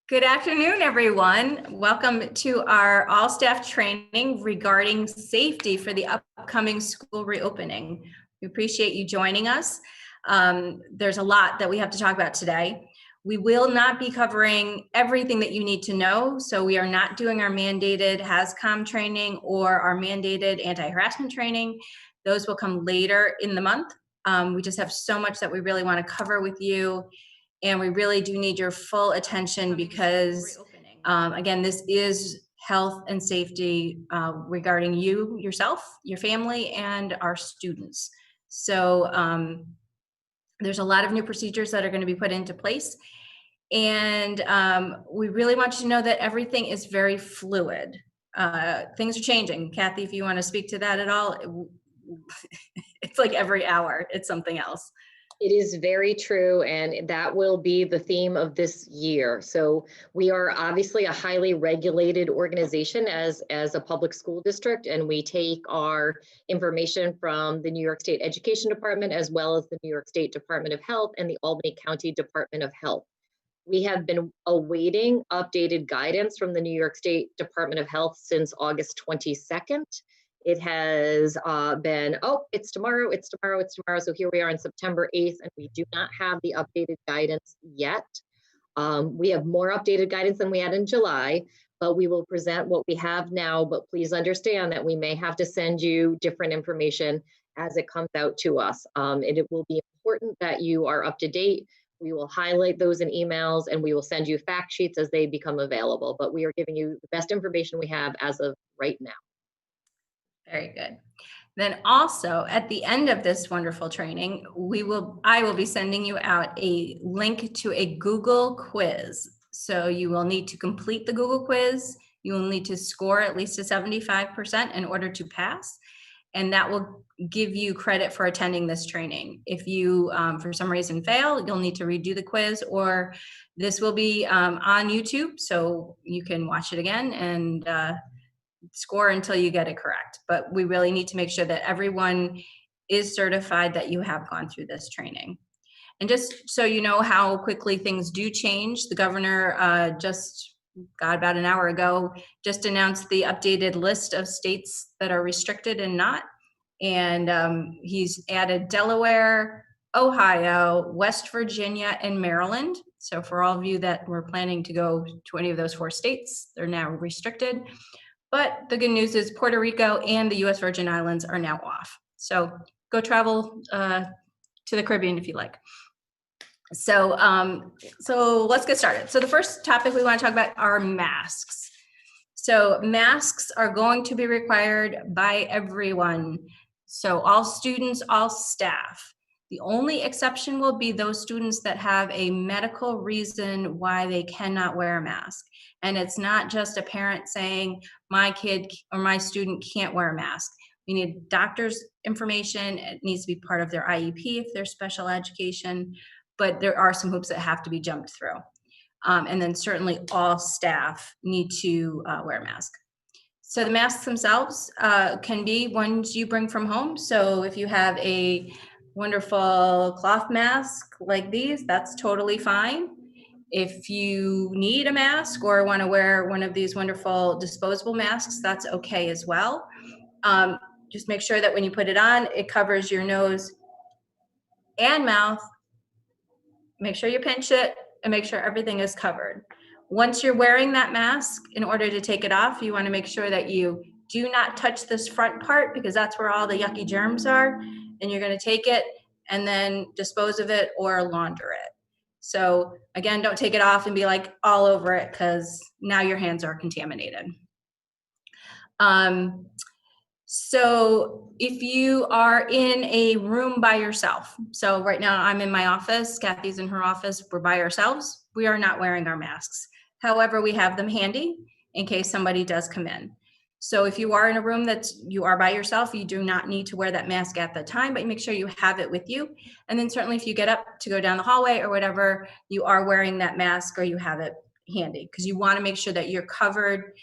Good afternoon, everyone. Welcome to our all-staff training regarding safety for the upcoming school reopening. We appreciate you joining us. There's a lot that we have to talk about today. We will not be covering everything that you need to know, so we are not doing our mandated HAZCOM training or our mandated anti-harassment training. Those will come later in the month. We just have so much that we really want to cover with you. And we really do need your full attention because, again, this is health and safety regarding you, yourself, your family, and our students. So there's a lot of new procedures that are going to be put into place. And we really want you to know that everything is very fluid. Things are changing. Kathy, if you want to speak to that at all, it's like every hour, it's something else. It is very true, and that will be the theme of this year. So we are obviously a highly regulated organization as a public school district, and we take our information from the New York State Education Department, as well as the New York State Department of Health and the Albany County Department of Health. We have been awaiting updated guidance from the New York State Department of Health since August 22nd. It has been, it's tomorrow. So here we are on September 8th, and we do not have the updated guidance yet. We have more updated guidance than we had in July, but we will present what we have now. But please understand that we may have to send you different information as it comes out to us. And it will be important that you are up to date. We will highlight those in emails, and we will send you fact sheets as they become available. But we are giving you the best information we have as of right now. Very good. Then also at the end of this wonderful training, I will be sending you out a link to a Google quiz. So you will need to complete the Google quiz. You will need to score at least a 75% in order to pass. And that will give you credit for attending this training. If you, for some reason, fail, you'll need to redo the quiz, or this will be on YouTube, so you can watch it again and score until you get it correct. But we really need to make sure that everyone is certified that you have gone through this training. And just so you know how quickly things do change, the governor just about an hour ago just announced the updated list of states that are restricted and not. And he's added Delaware, Ohio, West Virginia, and Maryland. So for all of you that were planning to go to any of those 4 states, they're now restricted. But the good news is Puerto Rico and the U.S. Virgin Islands are now off. So go travel to the Caribbean if you like. So let's get started. So the first topic we want to talk about are masks. So masks are going to be required by everyone. So all students, all staff. The only exception will be those students that have a medical reason why they cannot wear a mask. And it's not just a parent saying, my kid or my student can't wear a mask. We need doctor's information. It needs to be part of their IEP if they're special education, but there are some hoops that have to be jumped through. And then certainly all staff need to wear a mask. So the masks themselves can be ones you bring from home. So if you have a wonderful cloth mask like these, that's totally fine. If you need a mask or want to wear one of these wonderful disposable masks, that's okay as well. Just make sure that when you put it on, it covers your nose and mouth. Make sure you pinch it and make sure everything is covered. Once you're wearing that mask, in order to take it off, you want to make sure that you do not touch this front part because that's where all the yucky germs are. And you're going to take it and then dispose of it or launder it. So again, don't take it off and be like all over it because now your hands are contaminated. So if you are in a room by yourself, so right now I'm in my office, Kathy's in her office, we're by ourselves, we are not wearing our masks. However, we have them handy in case somebody does come in. So if you are in a room you are by yourself, you do not need to wear that mask at the time, but make sure you have it with you. And then certainly if you get up to go down the hallway or whatever, you are wearing that mask or you have it handy because you want to make sure that you're covered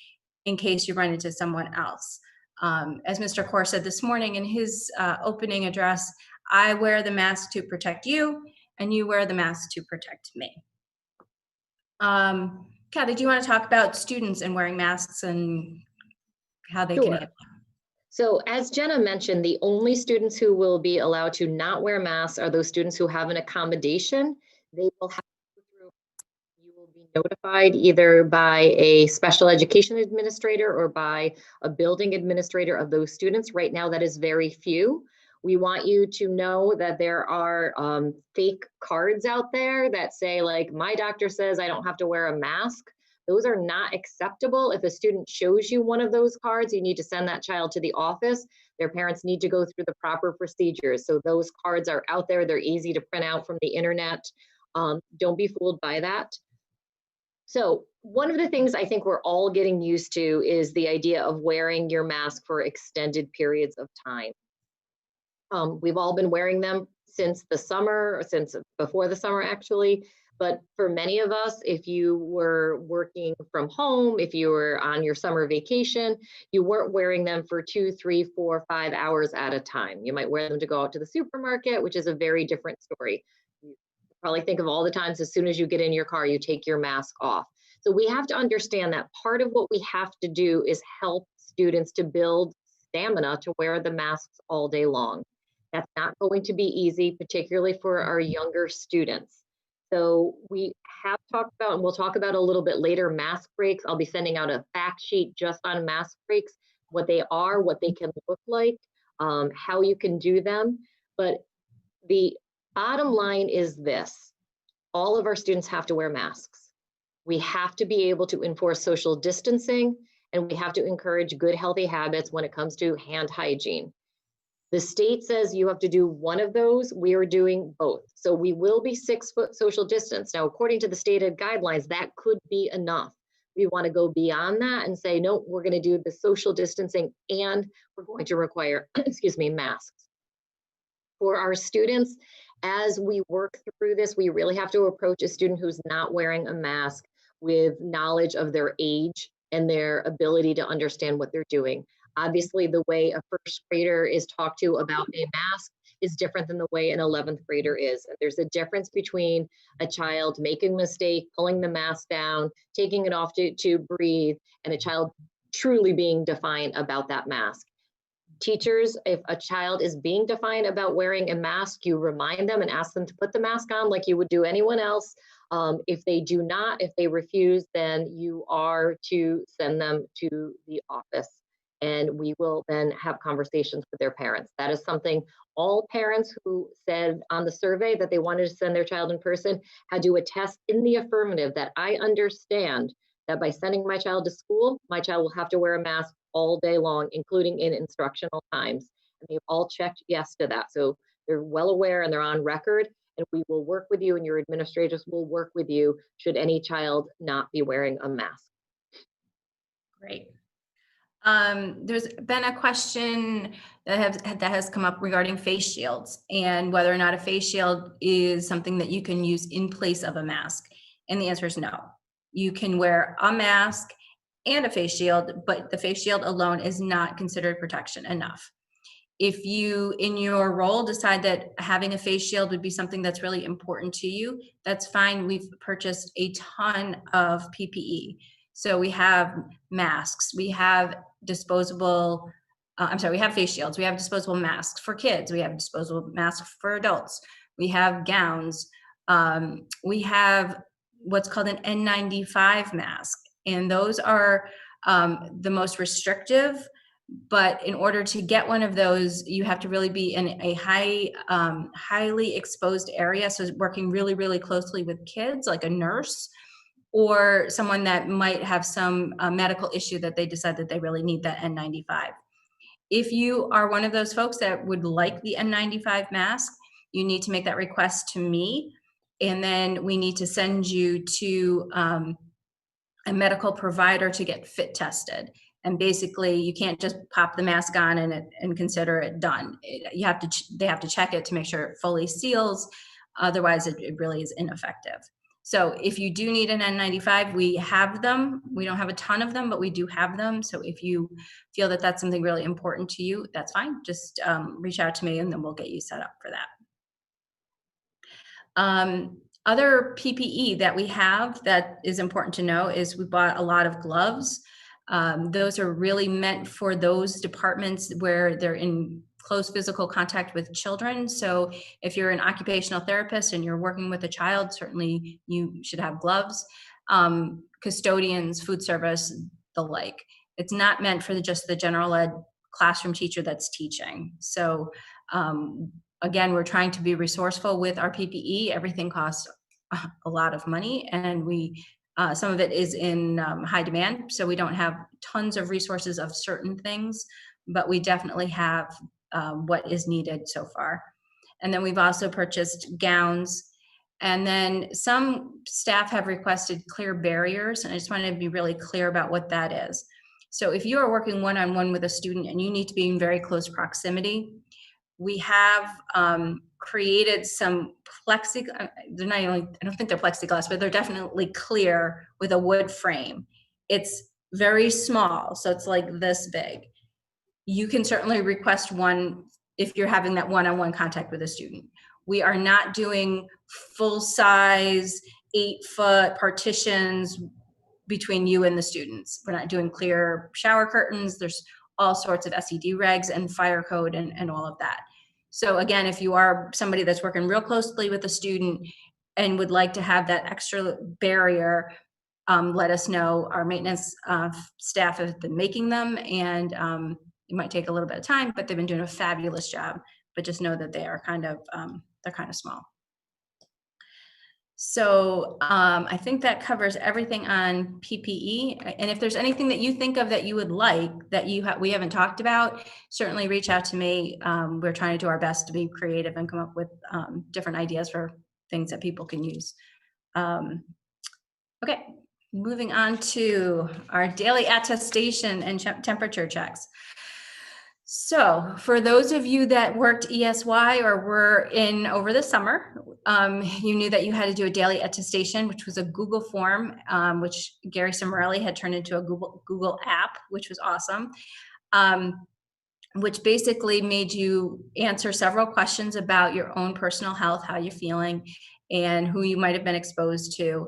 in case you run into someone else. As Mr. Kaur said this morning in his opening address, I wear the mask to protect you and you wear the mask to protect me. Kathy, do you want to talk about students and wearing masks and how they can Sure. So as Jenna mentioned, the only students who will be allowed to not wear masks are those students who have an accommodation. They will have to go through, you will be notified either by a special education administrator or by a building administrator of those students. Right now, that is very few. We want you to know that there are fake cards out there that say, like, my doctor says I don't have to wear a mask. Those are not acceptable. If a student shows you one of those cards, you need to send that child to the office. Their parents need to go through the proper procedures. So those cards are out there. They're easy to print out from the internet. Don't be fooled by that. So one of the things I think we're all getting used to is the idea of wearing your mask for extended periods of time. We've all been wearing them since the summer, or since before the summer actually. But for many of us, if you were working from home, if you were on your summer vacation, you weren't wearing them for 2, 3, 4, 5 hours at a time. You might wear them to go out to the supermarket, which is a very different story. You probably think of all the times as soon as you get in your car, you take your mask off. So we have to understand that part of what we have to do is help students to build stamina to wear the masks all day long. That's not going to be easy, particularly for our younger students. So we have talked about, and we'll talk about a little bit later, mask breaks. I'll be sending out a fact sheet just on mask breaks, what they are, what they can look like, how you can do them. But the bottom line is this: all of our students have to wear masks. We have to be able to enforce social distancing, and we have to encourage good, healthy habits when it comes to hand hygiene. The state says you have to do one of those. We are doing both. So we will be 6-foot social distance. Now, according to the stated guidelines, that could be enough. We want to go beyond that and say, no, we're going to do the social distancing and we're going to require, excuse me, masks. For our students, as we work through this, we really have to approach a student who's not wearing a mask with knowledge of their age and their ability to understand what they're doing. Obviously, the way a first grader is talked to about a mask is different than the way an 11th grader is. And there's a difference between a child making a mistake, pulling the mask down, taking it off to breathe, and a child truly being defiant about that mask. Teachers, if a child is being defiant about wearing a mask, you remind them and ask them to put the mask on like you would do anyone else. If they do not, if they refuse, then you are to send them to the office. And we will then have conversations with their parents. That is something all parents who said on the survey that they wanted to send their child in person had to attest in the affirmative that I understand that by sending my child to school, my child will have to wear a mask all day long, including in instructional times. And they've all checked yes to that. So they're well aware and they're on record. And we will work with you, and your administrators will work with you should any child not be wearing a mask. Great. There's been a question that has come up regarding face shields and whether or not a face shield is something that you can use in place of a mask. And the answer is no. You can wear a mask and a face shield, but the face shield alone is not considered protection enough. If you, in your role, decide that having a face shield would be something that's really important to you, that's fine. We've purchased a ton of PPE. So we have masks, we have disposable, we have face shields, we have disposable masks for kids, we have disposable masks for adults, we have gowns, we have what's called an N95 mask. And those are the most restrictive. But in order to get one of those, you have to really be in a highly exposed area. So working really, really closely with kids, like a nurse or someone that might have some medical issue that they decide that they really need that N95. If you are one of those folks that would like the N95 mask, you need to make that request to me. And then we need to send you to a medical provider to get fit tested. And basically, you can't just pop the mask on and consider it done. They have to check it to make sure it fully seals. Otherwise, it really is ineffective. So if you do need an N95, we have them. We don't have a ton of them, but we do have them. So if you feel that that's something really important to you, that's fine. Just reach out to me and then we'll get you set up for that. Other PPE that we have that is important to know is we bought a lot of gloves. Those are really meant for those departments where they're in close physical contact with children. So if you're an occupational therapist and you're working with a child, certainly you should have gloves. Custodians, food service, the like. It's not meant for just the general ed classroom teacher that's teaching. So again, we're trying to be resourceful with our PPE. Everything costs a lot of money, and we some of it is in high demand, so we don't have tons of resources of certain things, but we definitely have what is needed so far. And then we've also purchased gowns, and then some staff have requested clear barriers, and I just wanted to be really clear about what that is. So if you are working one-on-one with a student and you need to be in very close proximity, we have created some they're not only, I don't think they're plexiglass, but they're definitely clear with a wood frame. It's very small, so it's like this big. You can certainly request one if you're having that one-on-one contact with a student. We are not doing full-size 8-foot partitions between you and the students. We're not doing clear shower curtains. There's all sorts of SED regs and fire code and all of that. So again, if you are somebody that's working real closely with a student and would like to have that extra barrier, let us know. Our maintenance staff have been making them, and it might take a little bit of time, but they've been doing a fabulous job. But just know that they are they're kind of small. So I think that covers everything on PPE. And if there's anything that you think of that you would like that we haven't talked about, certainly reach out to me. We're trying to do our best to be creative and come up with different ideas for things that people can use. Okay, moving on to our daily attestation and temperature checks. So for those of you that worked ESY or were in over the summer, you knew that you had to do a daily attestation, which was a Google form, which Gary Cimarelli had turned into a Google app, which was awesome, which basically made you answer several questions about your own personal health, how you're feeling, and who you might have been exposed to.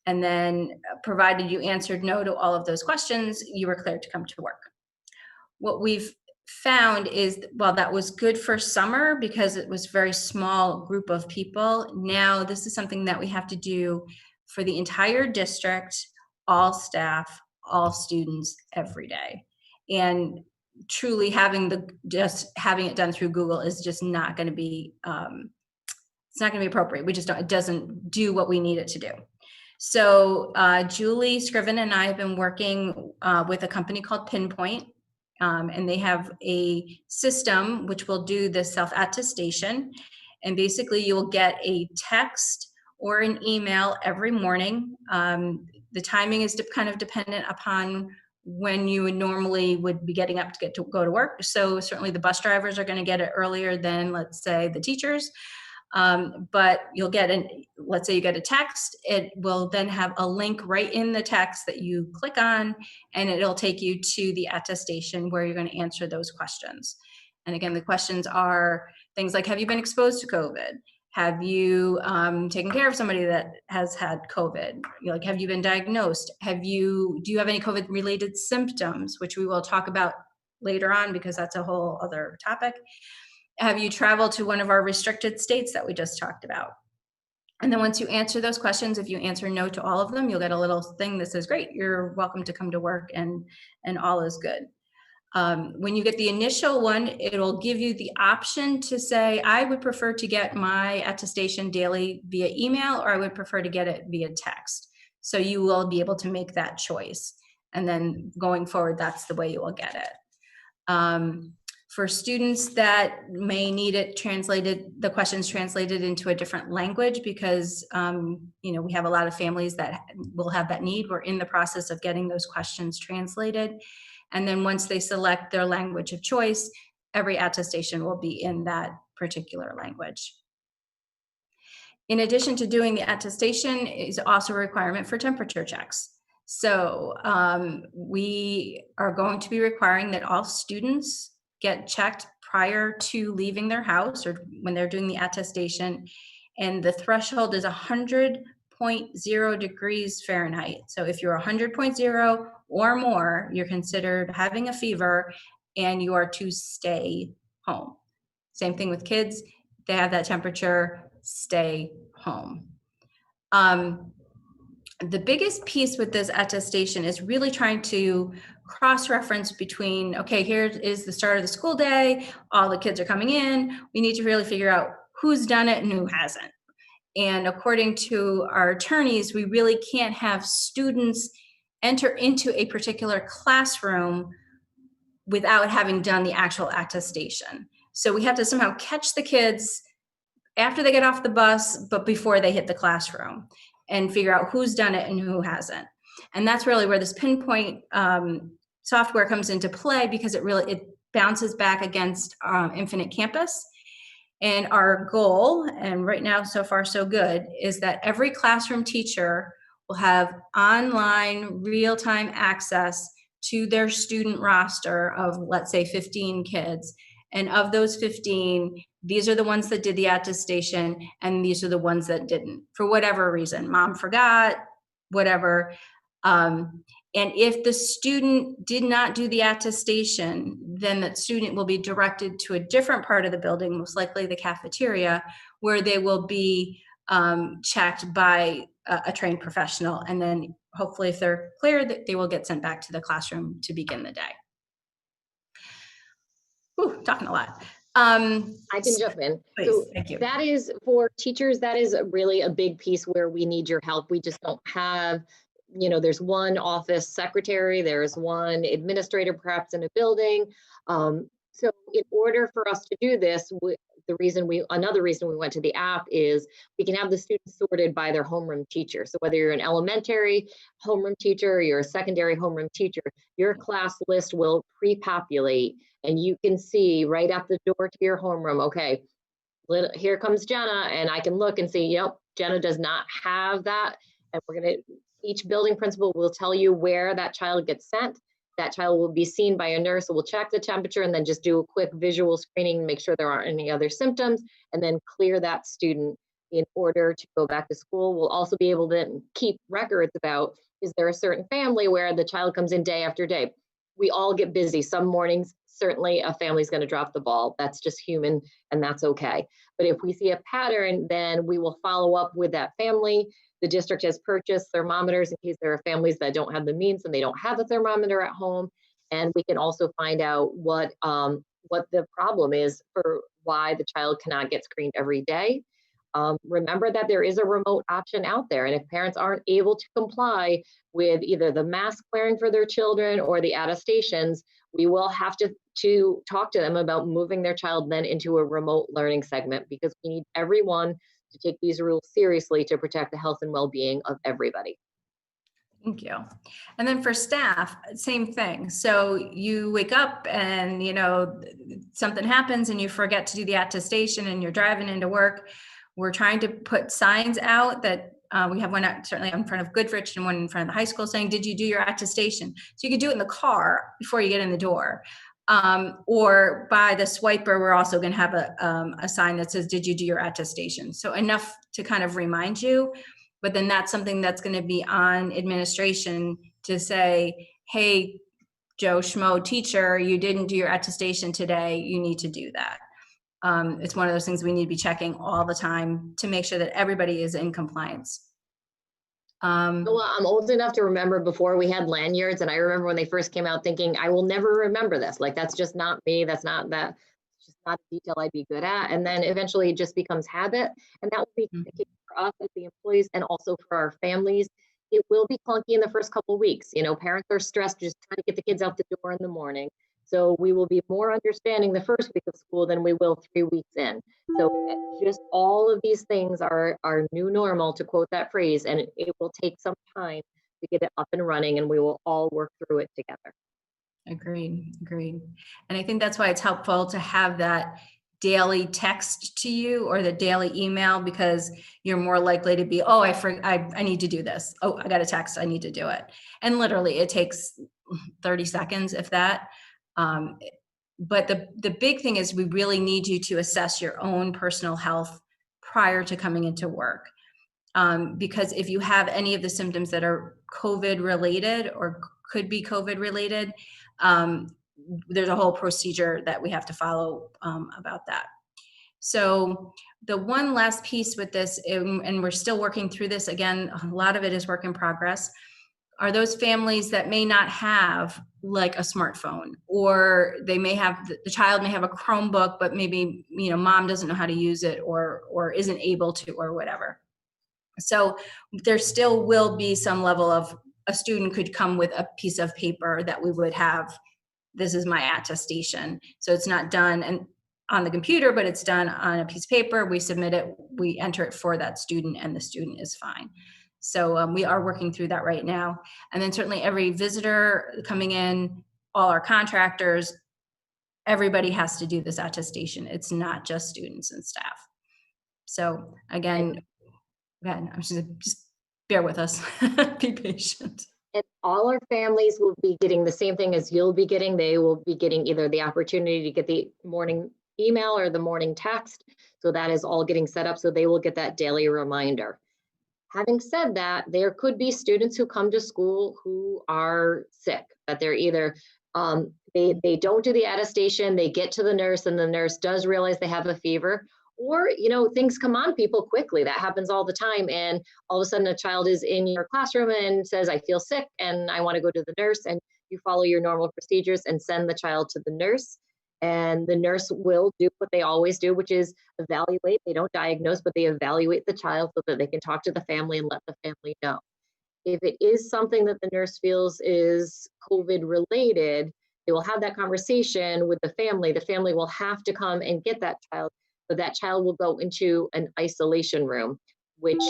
And then provided you answered no to all of those questions, you were cleared to come to work. What we've found is, well, that was good for summer because it was a very small group of people. Now this is something that we have to do for the entire district, all staff, all students, every day. And truly just having it done through Google is just not going to be, it's not going to be appropriate. It doesn't do what we need it to do. So Julie Scriven and I have been working with a company called Pinpoint. And they have a system which will do the self-attestation. And basically you'll get a text or an email every morning. The timing is kind of dependent upon when you normally would be getting up to go to work. So certainly the bus drivers are going to get it earlier than, let's say, the teachers. But you'll get let's say you get a text, it will then have a link right in the text that you click on, and it'll take you to the attestation where you're going to answer those questions. And again, the questions are things like, have you been exposed to COVID? Have you taken care of somebody that has had COVID? Like, have you been diagnosed? Do you have any COVID related symptoms, which we will talk about later on because that's a whole other topic. Have you traveled to one of our restricted states that we just talked about? And then once you answer those questions, if you answer no to all of them, you'll get a little thing that says, great, you're welcome to come to work, and all is good. When you get the initial one, it'll give you the option to say, I would prefer to get my attestation daily via email, or I would prefer to get it via text. So you will be able to make that choice. And then going forward, that's the way you will get it. For students that may need it translated, the questions translated into a different language, because we have a lot of families that will have that need. We're in the process of getting those questions translated. And then once they select their language of choice, every attestation will be in that particular language. In addition to doing the attestation is also a requirement for temperature checks. So we are going to be requiring that all students get checked prior to leaving their house or when they're doing the attestation. and the threshold is 100.0 degrees Fahrenheit. So if you're 100.0 or more, you're considered having a fever and you are to stay home. Same thing with kids. They have that temperature, stay home. The biggest piece with this attestation is really trying to cross-reference between, okay, here is the start of the school day, all the kids are coming in, we need to really figure out who's done it and who hasn't. And according to our attorneys, we really can't have students enter into a particular classroom without having done the actual attestation. So we have to somehow catch the kids after they get off the bus, but before they hit the classroom, and figure out who's done it and who hasn't. And that's really where this pinpoint software comes into play, because it bounces back against Infinite Campus. And our goal, and right now so far so good, is that every classroom teacher will have online real-time access to their student roster of, let's say, 15 kids. And of those 15, these are the ones that did the attestation, and these are the ones that didn't, for whatever reason. Mom forgot, whatever. And if the student did not do the attestation, then that student will be directed to a different part of the building, most likely the cafeteria, where they will be checked by a trained professional. And then hopefully, if they're clear, they will get sent back to the classroom to begin the day. Ooh, talking a lot. I can jump in. Please, So thank you. that is, for teachers, that is really a big piece where we need your help. We just don't have, there's one office secretary, there's one administrator perhaps in a building. So in order for us to do this, another reason we went to the app is we can have the students sorted by their homeroom teacher. So whether you're an elementary homeroom teacher or you're a secondary homeroom teacher, your class list will pre-populate, and you can see right at the door to your homeroom, okay, here comes Jenna, and I can look and see, yep, Jenna does not have that. And each building principal will tell you where that child gets sent. That child will be seen by a nurse who will check the temperature and then just do a quick visual screening, make sure there aren't any other symptoms, and then clear that student in order to go back to school. We'll also be able to keep records about, is there a certain family where the child comes in day after day? We all get busy. Some mornings, certainly a family's going to drop the ball. That's just human, and that's okay. But if we see a pattern, then we will follow up with that family. The district has purchased thermometers in case there are families that don't have the means and they don't have a thermometer at home. And we can also find out what the problem is for why the child cannot get screened every day. Remember that there is a remote option out there. And if parents aren't able to comply with either the mask wearing for their children or the attestations, we will have to talk to them about moving their child then into a remote learning segment, because we need everyone to take these rules seriously to protect the health and well-being of everybody. Thank you. And then for staff, same thing. So you wake up and, something happens and you forget to do the attestation and you're driving into work. We're trying to put signs out that we have one out certainly in front of Goodrich and one in front of the high school saying, did you do your attestation? So you could do it in the car before you get in the door. Or by the swiper, we're also going to have a sign that says, did you do your attestation? So enough to kind of remind you, but then that's something that's going to be on administration to say, hey, Joe Schmo teacher, you didn't do your attestation today. You need to do that. It's one of those things we need to be checking all the time to make sure that everybody is in compliance. Well, I'm old enough to remember before we had lanyards, and I remember when they first came out thinking, I will never remember this. Like, that's just not me. That's not that. It's just not a detail I'd be good at. And then eventually it just becomes habit. And that will be the case for us as the employees and also for our families. It will be clunky in the first couple of weeks. Parents are stressed just trying to get the kids out the door in the morning. So we will be more understanding the first week of school than we will 3 weeks in. So just all of these things are new normal, to quote that phrase, and it will take some time to get it up and running, and we will all work through it together. Agreed. And I think that's why it's helpful to have that daily text to you or the daily email, because you're more likely to be, oh, I need to do this. Oh, I got a text, I need to do it. And literally it takes 30 seconds, if that. But the big thing is we really need you to assess your own personal health prior to coming into work. Because if you have any of the symptoms that are COVID related or could be COVID related, there's a whole procedure that we have to follow about that. So the one last piece with this, and we're still working through this, again, a lot of it is work in progress, are those families that may not have like a smartphone, or they may have, the child may have a Chromebook, but maybe, mom doesn't know how to use it or isn't able to, or whatever. So there still will be some level of, a student could come with a piece of paper that we would have, this is my attestation. So it's not done and on the computer, but it's done on a piece of paper. We submit it, we enter it for that student, and the student is fine. So we are working through that right now. And then certainly every visitor coming in, all our contractors, everybody has to do this attestation. It's not just students and staff. So again, I'm just bear with us, be patient. And all our families will be getting the same thing as you'll be getting. They will be getting either the opportunity to get the morning email or the morning text. So that is all getting set up. So they will get that daily reminder. Having said that, there could be students who come to school who are sick, that they're either, they don't do the attestation, they get to the nurse and the nurse does realize they have a fever, or, things come on people quickly. That happens all the time. And all of a sudden a child is in your classroom and says, I feel sick and I want to go to the nurse, and you follow your normal procedures and send the child to the nurse. And the nurse will do what they always do, which is evaluate. They don't diagnose, but they evaluate the child so that they can talk to the family and let the family know. If it is something that the nurse feels is COVID related, they will have that conversation with the family. The family will have to come and get that child, but that child will go into an isolation room, which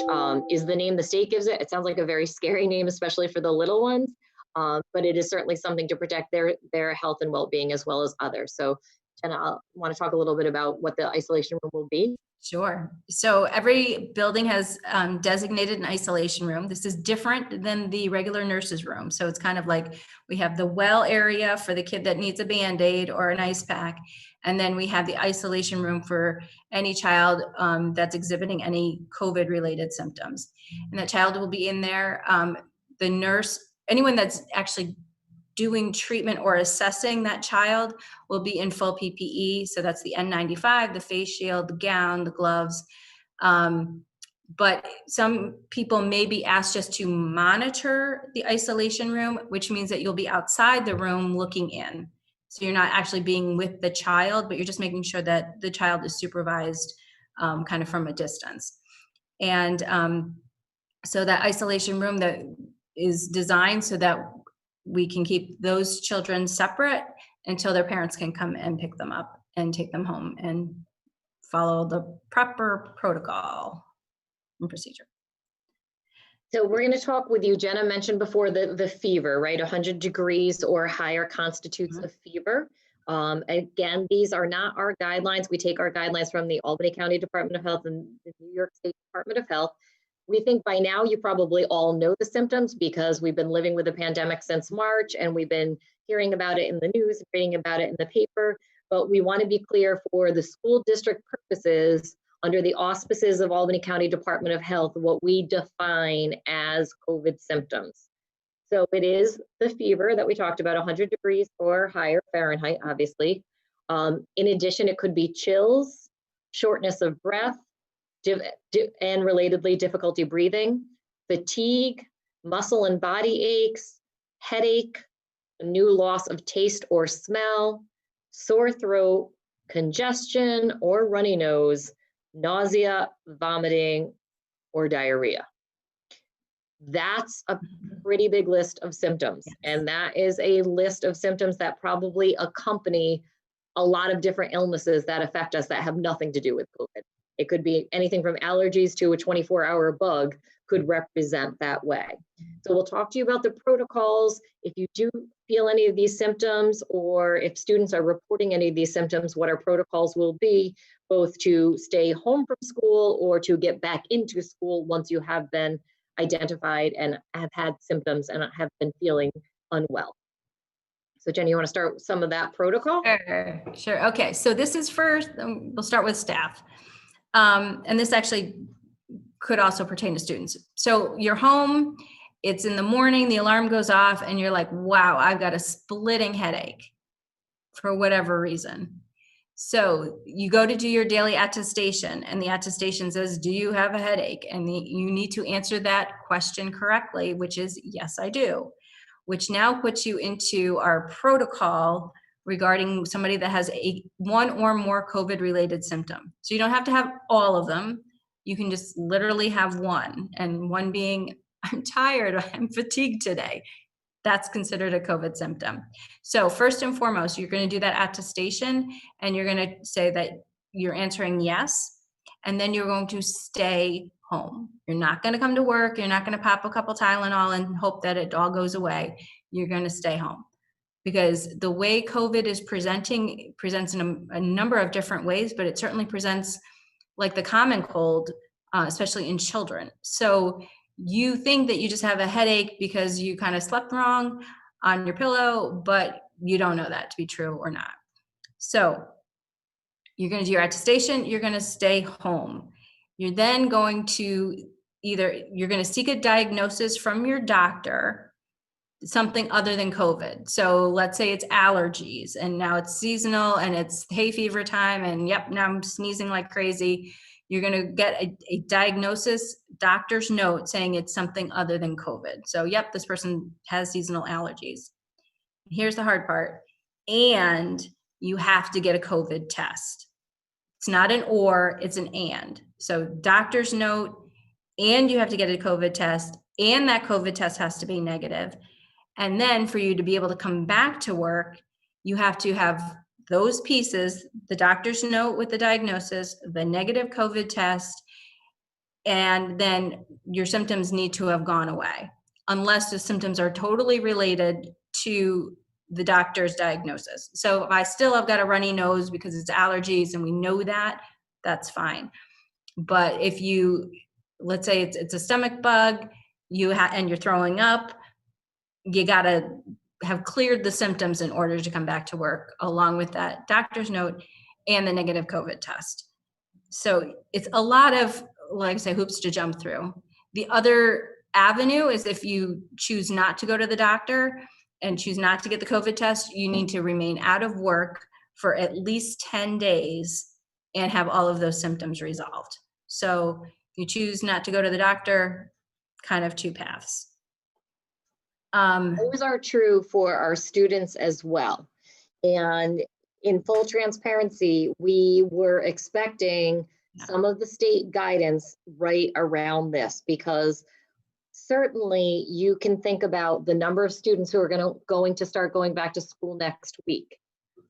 is the name the state gives it. It sounds like a very scary name, especially for the little ones. But it is certainly something to protect their health and well-being as well as others. So Jenna, I want to talk a little bit about what the isolation room will be. Sure. So every building has designated an isolation room. This is different than the regular nurse's room. So it's kind of like we have the well area for the kid that needs a Band-Aid or an ice pack. And then we have the isolation room for any child that's exhibiting any COVID related symptoms. And that child will be in there. The nurse, anyone that's actually doing treatment or assessing that child will be in full PPE. So that's the N95, the face shield, the gown, the gloves. But some people may be asked just to monitor the isolation room, which means that you'll be outside the room looking in. So you're not actually being with the child, but you're just making sure that the child is supervised kind of from a distance. And so that isolation room that is designed so that we can keep those children separate until their parents can come and pick them up and take them home and follow the proper protocol and procedure. So we're going to talk with you. Jenna mentioned before the fever, right? 100 degrees or higher constitutes a fever. Again, these are not our guidelines. We take our guidelines from the Albany County Department of Health and the New York State Department of Health. We think by now you probably all know the symptoms because we've been living with a pandemic since March and we've been hearing about it in the news, reading about it in the paper. But we want to be clear for the school district purposes, under the auspices of Albany County Department of Health, what we define as COVID symptoms. So it is the fever that we talked about, 100 degrees or higher Fahrenheit, obviously. In addition, it could be chills, shortness of breath, and relatedly difficulty breathing, fatigue, muscle and body aches, headache, a new loss of taste or smell, sore throat, congestion or runny nose, nausea, vomiting, or diarrhea. That's a pretty big list of symptoms. Yes. And that is a list of symptoms that probably accompany a lot of different illnesses that affect us that have nothing to do with COVID. It could be anything from allergies to a 24-hour bug could represent that way. So we'll talk to you about the protocols. If you do feel any of these symptoms, or if students are reporting any of these symptoms, what our protocols will be, both to stay home from school or to get back into school once you have been identified and have had symptoms and have been feeling unwell. So Jenny, you want to start with some of that protocol? Sure. Okay. So this is first, we'll start with staff. And this actually could also pertain to students. So you're home, it's in the morning, the alarm goes off, and you're like, wow, I've got a splitting headache for whatever reason. So you go to do your daily attestation, and the attestation says, do you have a headache? And you need to answer that question correctly, which is, yes, I do, which now puts you into our protocol regarding somebody that has one or more COVID related symptom. So you don't have to have all of them. You can just literally have one, and one being, I'm tired, I'm fatigued today. That's considered a COVID symptom. So first and foremost, you're going to do that attestation, and you're going to say that you're answering yes, and then you're going to stay home. You're not going to come to work. You're not going to pop a couple Tylenol and hope that it all goes away. You're going to stay home, because the way COVID is presents in a number of different ways, but it certainly presents like the common cold, especially in children. So you think that you just have a headache because you kind of slept wrong on your pillow, but you don't know that to be true or not. So you're going to do your attestation, you're going to stay home. You're then going to you're going to seek a diagnosis from your doctor, something other than COVID. So let's say it's allergies, and now it's seasonal and it's hay fever time, and yep, now I'm sneezing like crazy. You're going to get a diagnosis, doctor's note saying it's something other than COVID. So yep, this person has seasonal allergies. Here's the hard part. And you have to get a COVID test. It's not an or, it's an and. So doctor's note, and you have to get a COVID test, and that COVID test has to be negative. And then for you to be able to come back to work, you have to have those pieces, the doctor's note with the diagnosis, the negative COVID test, and then your symptoms need to have gone away, unless the symptoms are totally related to the doctor's diagnosis. So if I still have got a runny nose because it's allergies and we know that, that's fine. But if you, let's say it's a stomach bug, and you're throwing up, you got to have cleared the symptoms in order to come back to work, along with that doctor's note and the negative COVID test. So it's a lot of, like I say, hoops to jump through. The other avenue is if you choose not to go to the doctor and choose not to get the COVID test, you need to remain out of work for at least 10 days and have all of those symptoms resolved. So if you choose not to go to the doctor, kind of two paths. Those are true for our students as well. And in full transparency, we were expecting some of the state guidance right around this, because certainly you can think about the number of students who are going to start going back to school next week.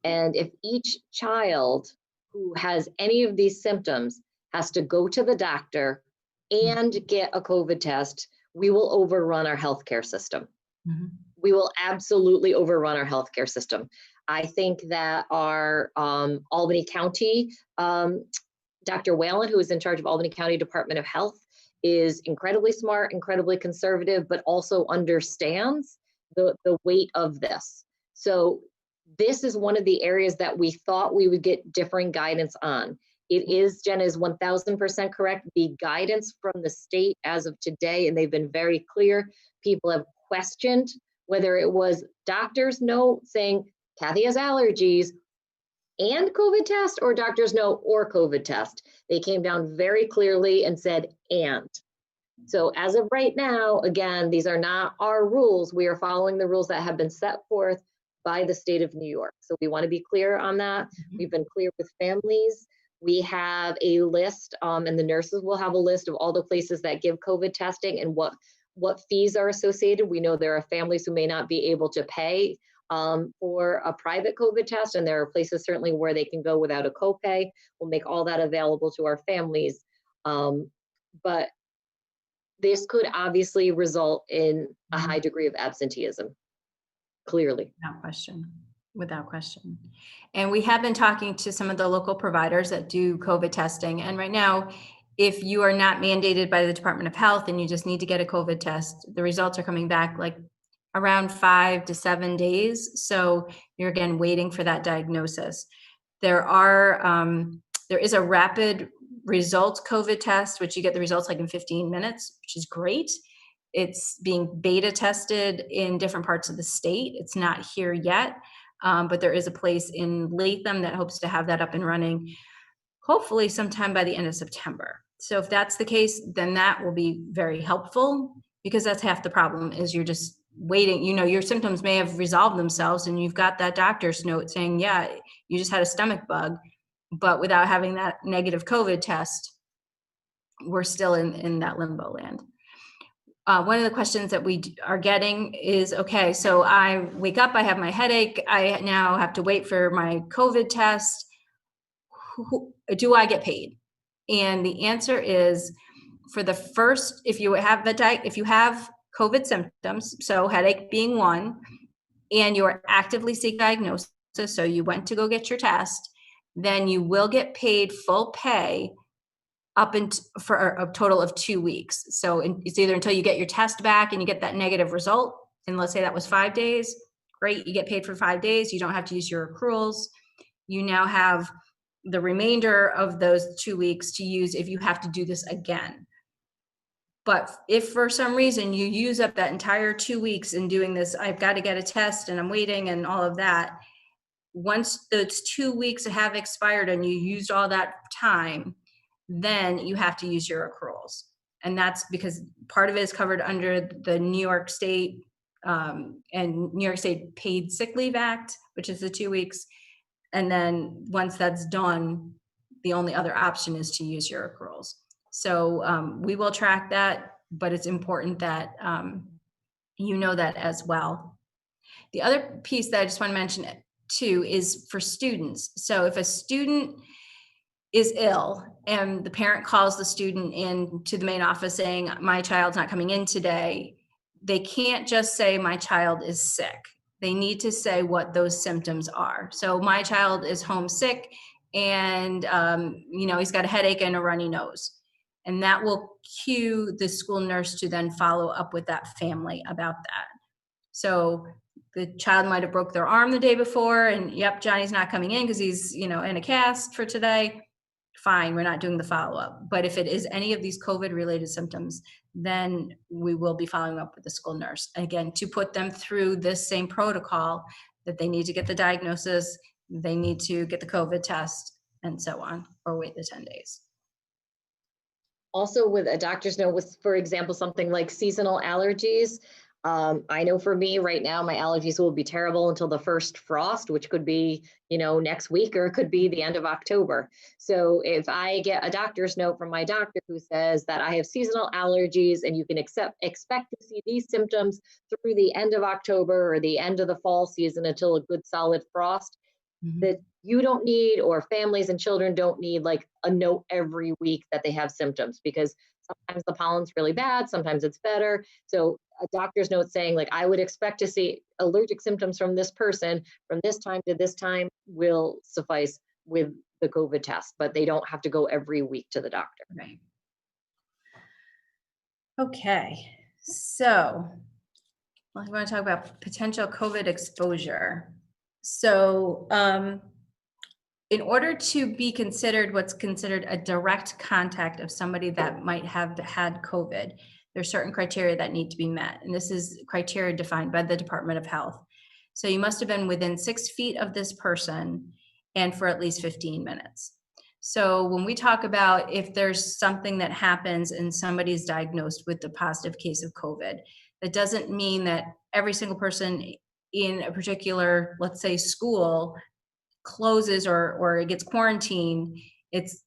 And if each child who has any of these symptoms has to go to the doctor and get a COVID test, we will overrun our healthcare system. Mm-hmm. We will absolutely overrun our healthcare system. I think that our Albany County, Dr. Whalen, who is in charge of Albany County Department of Health, is incredibly smart, incredibly conservative, but also understands the weight of this. So this is one of the areas that we thought we would get differing guidance on. It is, Jenna is 1000% correct. The guidance from the state as of today, and they've been very clear, people have questioned whether it was doctor's note saying Kathy has allergies and COVID test, or doctor's note or COVID test. They came down very clearly and said and. So as of right now, again, these are not our rules. We are following the rules that have been set forth by the state of New York. So we want to be clear on that. We've been clear with families. We have a list, and the nurses will have a list of all the places that give COVID testing and what fees are associated. We know there are families who may not be able to pay for a private COVID test, and there are places certainly where they can go without a copay. We'll make all that available to our families. But this could obviously result in a high degree of absenteeism, clearly. Without question. And we have been talking to some of the local providers that do COVID testing. And right now, if you are not mandated by the Department of Health and you just need to get a COVID test, the results are coming back like around 5 to 7 days. So you're again waiting for that diagnosis. There is a rapid results COVID test, which you get the results like in 15 minutes, which is great. It's being beta tested in different parts of the state. It's not here yet, but there is a place in Latham that hopes to have that up and running, hopefully sometime by the end of September. So if that's the case, then that will be very helpful, because that's half the problem is you're just waiting. Your symptoms may have resolved themselves and you've got that doctor's note saying, yeah, you just had a stomach bug, but without having that negative COVID test, we're still in that limbo land. One of the questions that we are getting is, okay, so I wake up, I have my headache, I now have to wait for my COVID test. Do I get paid? And the answer is, for the first, if you have COVID symptoms, so headache being one, and you're actively seeking diagnosis, so you went to go get your test, then you will get paid full pay for a total of 2 weeks. So it's either until you get your test back and you get that negative result, and let's say that was 5 days, great, you get paid for 5 days, you don't have to use your accruals. You now have the remainder of those 2 weeks to use if you have to do this again. But if for some reason you use up that entire 2 weeks in doing this, I've got to get a test and I'm waiting and all of that, once those 2 weeks have expired and you used all that time, then you have to use your accruals. And that's because part of it is covered under the New York State and New York State Paid Sick Leave Act, which is the 2 weeks. And then once that's done, the only other option is to use your accruals. So we will track that, but it's important that you know that as well. The other piece that I just want to mention too is for students. So if a student is ill and the parent calls the student in to the main office saying, my child's not coming in today, they can't just say my child is sick. They need to say what those symptoms are. So my child is homesick and he's got a headache and a runny nose. And that will cue the school nurse to then follow up with that family about that. So the child might have broke their arm the day before and yep, Johnny's not coming in because he's, in a cast for today. Fine, we're not doing the follow-up. But if it is any of these COVID related symptoms, then we will be following up with the school nurse, again, to put them through this same protocol that they need to get the diagnosis, they need to get the COVID test, and so on, or wait the 10 days. Also with a doctor's note with, for example, something like seasonal allergies. I know for me right now, my allergies will be terrible until the first frost, which could be, next week, or it could be the end of October. So if I get a doctor's note from my doctor who says that I have seasonal allergies and you can expect to see these symptoms through the end of October or the end of the fall season until a good solid frost, that you don't need, or families and children don't need, like a note every week that they have symptoms, because sometimes the pollen's really bad, sometimes it's better. So a doctor's note saying, like, I would expect to see allergic symptoms from this person from this time to this time will suffice with the COVID test, but they don't have to go every week to the doctor. Right. Okay, so I want to talk about potential COVID exposure. So in order to be considered what's considered a direct contact of somebody that might have had COVID, there's certain criteria that need to be met. And this is criteria defined by the Department of Health. So you must have been within 6 feet of this person and for at least 15 minutes. So when we talk about if there's something that happens and somebody's diagnosed with a positive case of COVID, that doesn't mean that every single person in a particular, let's say, school closes or it gets quarantined. It's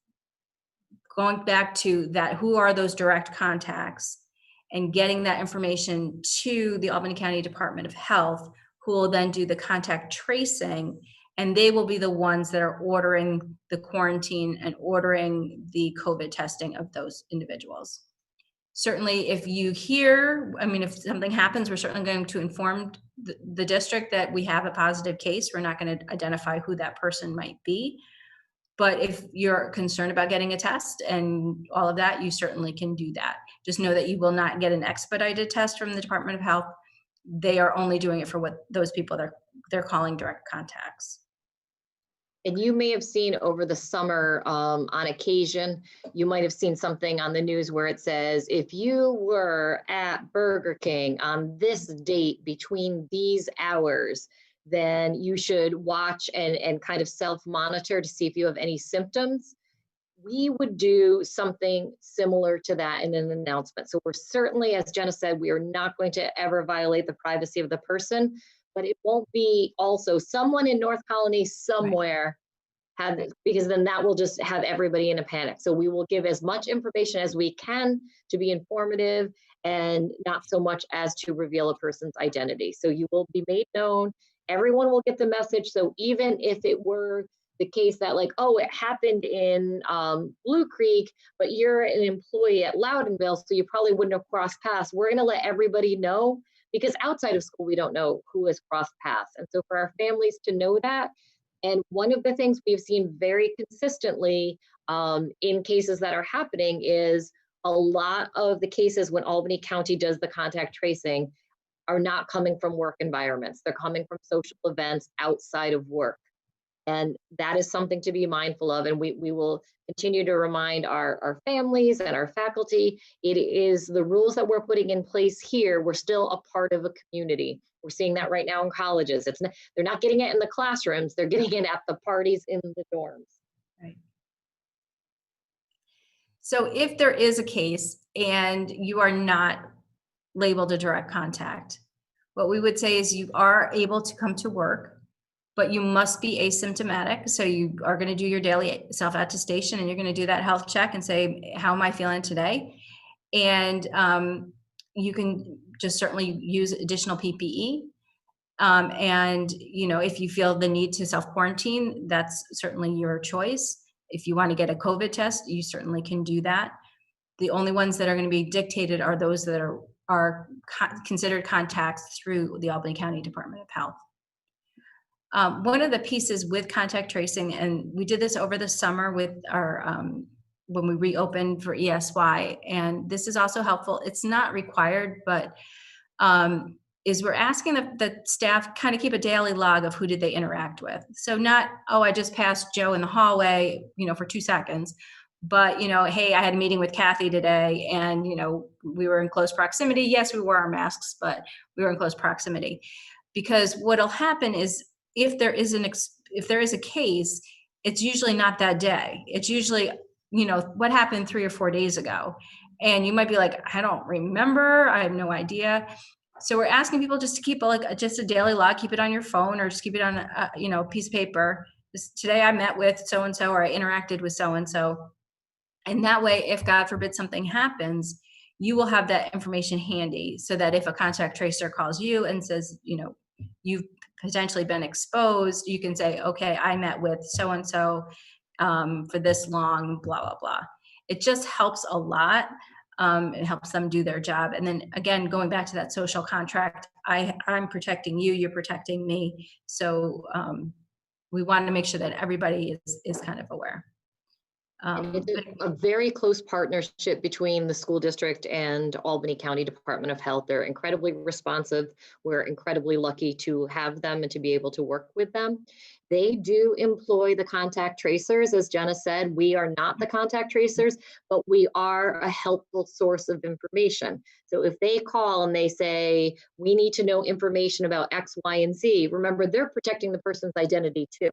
going back to that, who are those direct contacts, and getting that information to the Albany County Department of Health, who will then do the contact tracing, and they will be the ones that are ordering the quarantine and ordering the COVID testing of those individuals. Certainly, if you hear, if something happens, we're certainly going to inform the district that we have a positive case. We're not going to identify who that person might be. But if you're concerned about getting a test and all of that, you certainly can do that. Just know that you will not get an expedited test from the Department of Health. They are only doing it for what those people they're calling direct contacts. And you may have seen over the summer, on occasion, you might have seen something on the news where it says, if you were at Burger King on this date between these hours, then you should watch and kind of self-monitor to see if you have any symptoms. We would do something similar to that in an announcement. So we're certainly, as Jenna said, we are not going to ever violate the privacy of the person, but it won't be also someone in North Colony somewhere had this, because then that will just have everybody in a panic. So we will give as much information as we can to be informative and not so much as to reveal a person's identity. So you will be made known. Everyone will get the message. So even if it were the case that like, oh, it happened in Blue Creek, but you're an employee at Loudonville, so you probably wouldn't have crossed paths. We're going to let everybody know, because outside of school, we don't know who has crossed paths. And so for our families to know that, and one of the things we've seen very consistently in cases that are happening is a lot of the cases when Albany County does the contact tracing are not coming from work environments. They're coming from social events outside of work. And that is something to be mindful of. And we will continue to remind our families and our faculty, it is the rules that we're putting in place here. We're still a part of a community. We're seeing that right now in colleges. They're not getting it in the classrooms, they're getting it at the parties in the dorms. Right. So if there is a case and you are not labeled a direct contact, what we would say is you are able to come to work, but you must be asymptomatic. So you are going to do your daily self-attestation, and you're going to do that health check and say, how am I feeling today? And you can just certainly use additional PPE. And, if you feel the need to self-quarantine, that's certainly your choice. If you want to get a COVID test, you certainly can do that. The only ones that are going to be dictated are those that are considered contacts through the Albany County Department of Health. One of the pieces with contact tracing, and we did this over the summer with our when we reopened for ESY, and this is also helpful. It's not required, but is we're asking the staff kind of keep a daily log of who did they interact with. So not, oh, I just passed Joe in the hallway, for 2 seconds, but hey, I had a meeting with Kathy today, and we were in close proximity. Yes, we wore our masks, but we were in close proximity. Because what'll happen is if there is a case, it's usually not that day. It's usually, what happened 3 or 4 days ago. And you might be like, I don't remember. I have no idea. So we're asking people just to keep just a daily log, keep it on your phone, or just keep it on a piece of paper. Today I met with so-and-so, or I interacted with so-and-so. And that way, if God forbid something happens, you will have that information handy, so that if a contact tracer calls you and says, you've potentially been exposed, you can say, okay, I met with so-and-so for this long, blah, blah, blah. It just helps a lot. It helps them do their job. And then again, going back to that social contract, I'm protecting you, you're protecting me. So we want to make sure that everybody is kind of aware. It's a very close partnership between the school district and Albany County Department of Health. They're incredibly responsive. We're incredibly lucky to have them and to be able to work with them. They do employ the contact tracers. As Jenna said, we are not the contact tracers, but we are a helpful source of information. So if they call and they say, we need to know information about X, Y, and Z, remember, they're protecting the person's identity too.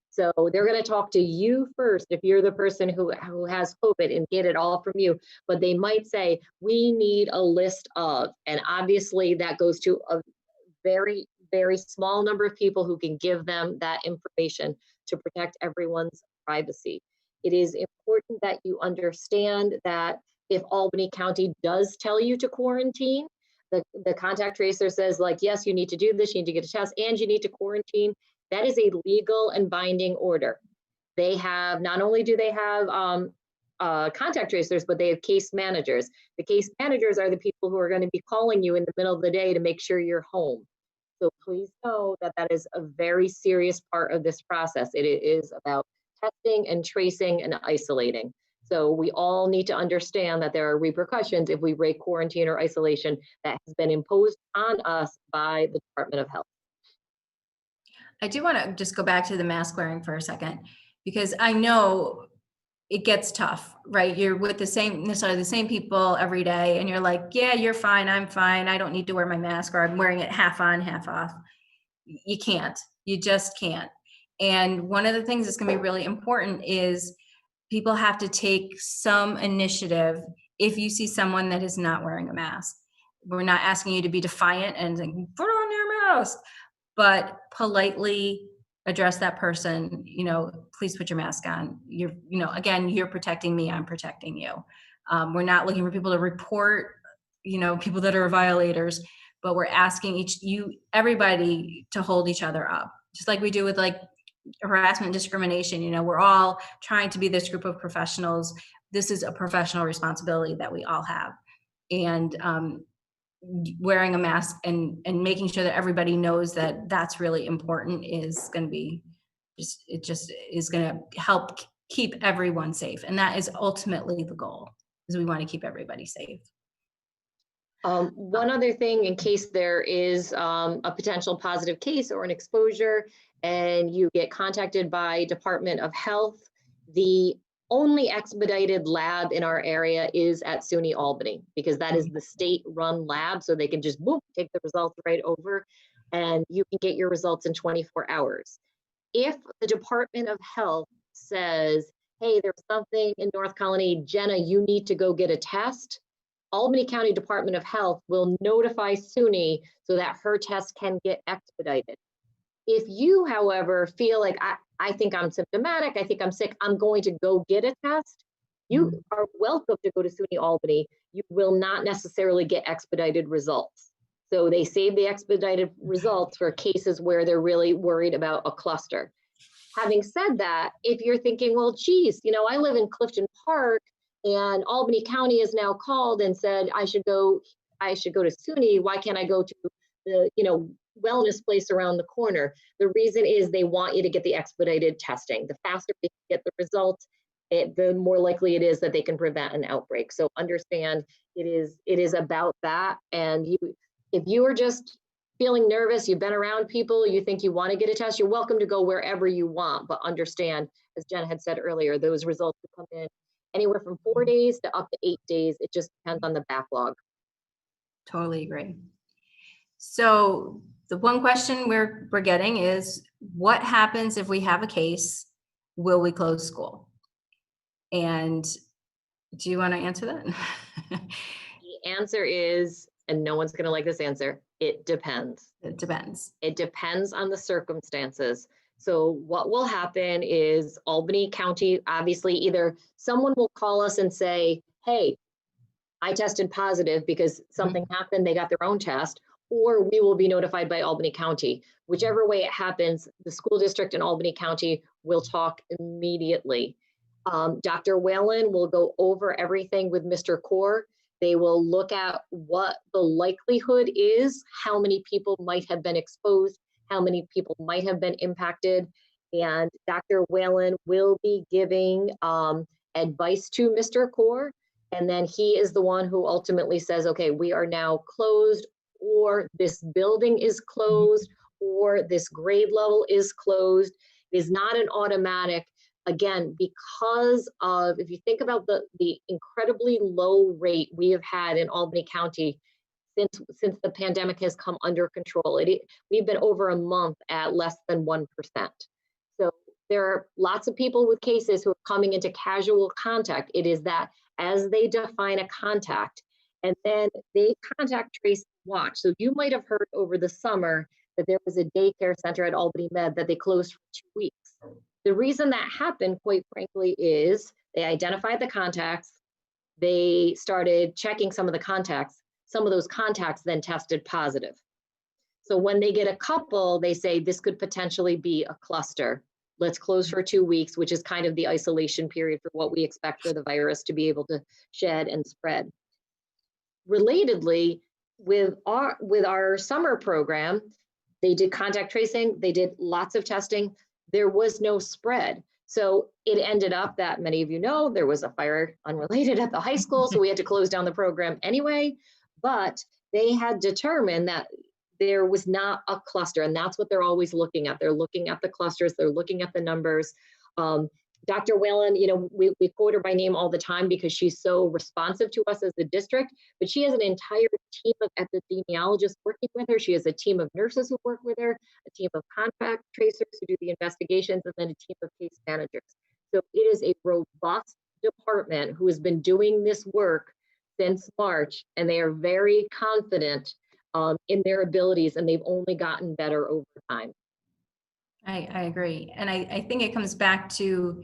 So they're going to talk to you first if you're the person who has COVID and get it all from you. But they might say, we need a list of, and obviously that goes to a very, very small number of people who can give them that information to protect everyone's privacy. It is important that you understand that if Albany County does tell you to quarantine, the contact tracer says, like, yes, you need to do this, you need to get a test, and you need to quarantine. That is a legal and binding order. They have, not only do they have contact tracers, but they have case managers. The case managers are the people who are going to be calling you in the middle of the day to make sure you're home. So please know that that is a very serious part of this process. It is about testing and tracing and isolating. So we all need to understand that there are repercussions if we break quarantine or isolation that has been imposed on us by the Department of Health. I do want to just go back to the mask wearing for a second, because I know it gets tough, right? You're with necessarily the same people every day, and you're like, yeah, you're fine, I'm fine, I don't need to wear my mask, or I'm wearing it half on, half off. You can't. You just can't. And one of the things that's going to be really important is people have to take some initiative if you see someone that is not wearing a mask. We're not asking you to be defiant and like, put on your mask, but politely address that person, please put your mask on. Again, you're protecting me, I'm protecting you. We're not looking for people to report, people that are violators, but we're asking everybody to hold each other up, just like we do with like harassment and discrimination. We're all trying to be this group of professionals. This is a professional responsibility that we all have. And wearing a mask and making sure that everybody knows that that's really important is going to be just is going to help keep everyone safe. And that is ultimately the goal, is we want to keep everybody safe. One other thing, in case there is a potential positive case or an exposure and you get contacted by Department of Health, the only expedited lab in our area is at SUNY Albany, because that is the state-run lab, so they can just boom, take the results right over, and you can get your results in 24 hours. If the Department of Health says, hey, there's something in North Colony, Jenna, you need to go get a test, Albany County Department of Health will notify SUNY so that her test can get expedited. If you, however, feel like I think I'm symptomatic, I think I'm sick, I'm going to go get a test, you are welcome to go to SUNY Albany. You will not necessarily get expedited results. So they save the expedited results for cases where they're really worried about a cluster. Having said that, if you're thinking, well, geez, I live in Clifton Park, and Albany County is now called and said I should go to SUNY. Why can't I go to the wellness place around the corner? The reason is they want you to get the expedited testing. The faster they get the results, the more likely it is that they can prevent an outbreak. So understand it is about that. And if you are just feeling nervous, you've been around people, you think you want to get a test, you're welcome to go wherever you want. But understand, as Jen had said earlier, those results will come in anywhere from 4 days to up to 8 days. It just depends on the backlog. Totally agree. So the one question we're getting is, what happens if we have a case? Will we close school? And do you want to answer that? The answer is, and no one's going to like this answer, it depends. It depends. It depends on the circumstances. So what will happen is Albany County, obviously, either someone will call us and say, hey, I tested positive because something happened, they got their own test, or we will be notified by Albany County. Whichever way it happens, the school district in Albany County will talk immediately. Dr. Whalen will go over everything with Mr. Core. They will look at what the likelihood is, how many people might have been exposed, how many people might have been impacted. And Dr. Whalen will be giving advice to Mr. Core. And then he is the one who ultimately says, okay, we are now closed, or this building is closed, or this grade level is closed. It is not an automatic, again, because of, if you think about the incredibly low rate we have had in Albany County since the pandemic has come under control. We've been over a month at less than 1%. So there are lots of people with cases who are coming into casual contact. It is that as they define a contact, and then they contact trace watch. So you might have heard over the summer that there was a daycare center at Albany Med that they closed for 2 weeks. The reason that happened, quite frankly, is they identified the contacts, they started checking some of the contacts. Some of those contacts then tested positive. So when they get a couple, they say this could potentially be a cluster. Let's close for 2 weeks, which is kind of the isolation period for what we expect for the virus to be able to shed and spread. Relatedly, with our summer program, they did contact tracing, they did lots of testing. There was no spread. So it ended up that, many of you know, there was a fire unrelated at the high school, so we had to close down the program anyway. But they had determined that there was not a cluster, and that's what they're always looking at. They're looking at the clusters, they're looking at the numbers. Dr. Whalen, we quote her by name all the time because she's so responsive to us as the district, but she has an entire team of epidemiologists working with her. She has a team of nurses who work with her, a team of contact tracers who do the investigations, and then a team of case managers. So it is a robust department who has been doing this work since March, and they are very confident in their abilities, and they've only gotten better over time. I agree. And I think it comes back to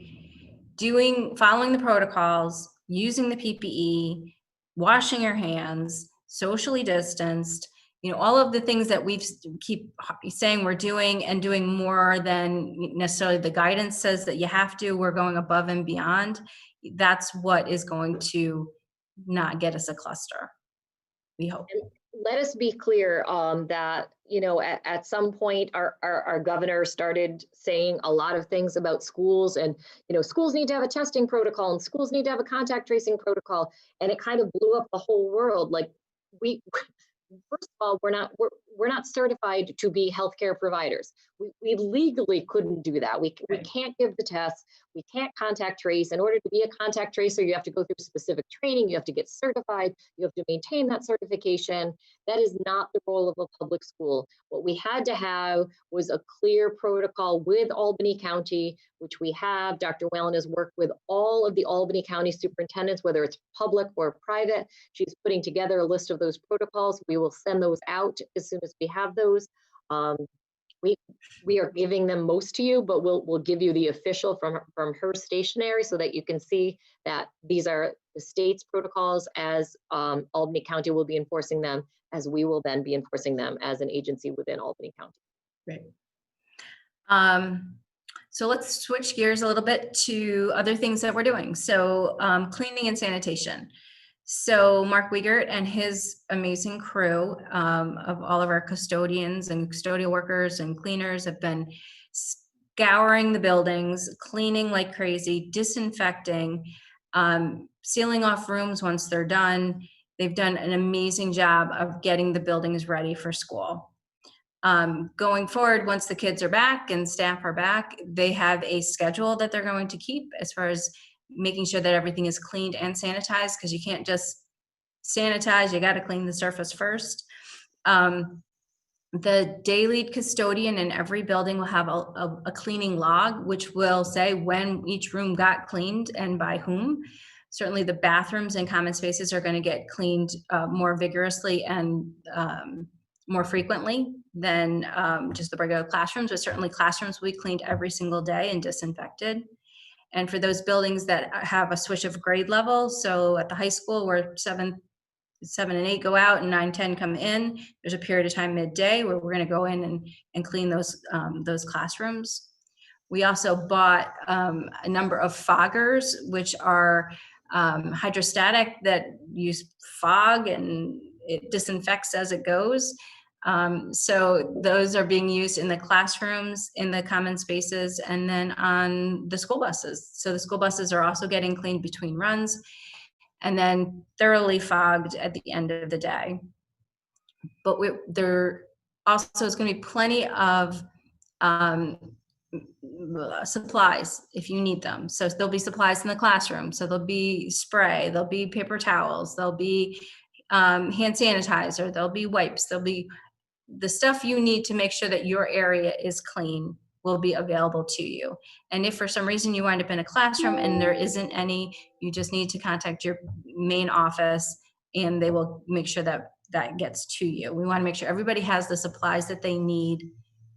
following the protocols, using the PPE, washing your hands, socially distanced, all of the things that we keep saying we're doing, and doing more than necessarily the guidance says that you have to. We're going above and beyond. That's what is going to not get us a cluster, we hope. And let us be clear that, at some point our governor started saying a lot of things about schools, and, schools need to have a testing protocol and schools need to have a contact tracing protocol. And it kind of blew up the whole world. Like, first of all, we're not certified to be healthcare providers. We legally couldn't do that. We can't give the tests. We can't contact trace. In order to be a contact tracer, you have to go through specific training. You have to get certified. You have to maintain that certification. That is not the role of a public school. What we had to have was a clear protocol with Albany County, which we have. Dr. Whalen has worked with all of the Albany County superintendents, whether it's public or private. She's putting together a list of those protocols. We will send those out as soon as we have those. We are giving them most to you, but we'll give you the official from her stationery so that you can see that these are the state's protocols, as Albany County will be enforcing them, as we will then be enforcing them as an agency within Albany County. Right. So let's switch gears a little bit to other things that we're doing. So cleaning and sanitation. So Mark Wiegert and his amazing crew of all of our custodians and custodial workers and cleaners have been scouring the buildings, cleaning like crazy, disinfecting, sealing off rooms once they're done. They've done an amazing job of getting the buildings ready for school. Going forward, once the kids are back and staff are back, they have a schedule that they're going to keep as far as making sure that everything is cleaned and sanitized, because you can't just sanitize, you got to clean the surface first. The day lead custodian in every building will have a cleaning log, which will say when each room got cleaned and by whom. Certainly the bathrooms and common spaces are going to get cleaned more vigorously and more frequently than just the regular classrooms, but certainly classrooms will be cleaned every single day and disinfected. And for those buildings that have a switch of grade level, so at the high school where 7 and 8 go out and 9, 10 come in, there's a period of time midday where we're going to go in and clean those classrooms. We also bought a number of foggers, which are hydrostatic, that use fog and it disinfects as it goes. So those are being used in the classrooms, in the common spaces, and then on the school buses. So the school buses are also getting cleaned between runs and then thoroughly fogged at the end of the day. But there also is going to be plenty of supplies if you need them. So there'll be supplies in the classroom. So there'll be spray, there'll be paper towels, there'll be hand sanitizer, there'll be wipes, there'll be the stuff you need to make sure that your area is clean will be available to you. And if for some reason you wind up in a classroom and there isn't any, you just need to contact your main office and they will make sure that that gets to you. We want to make sure everybody has the supplies that they need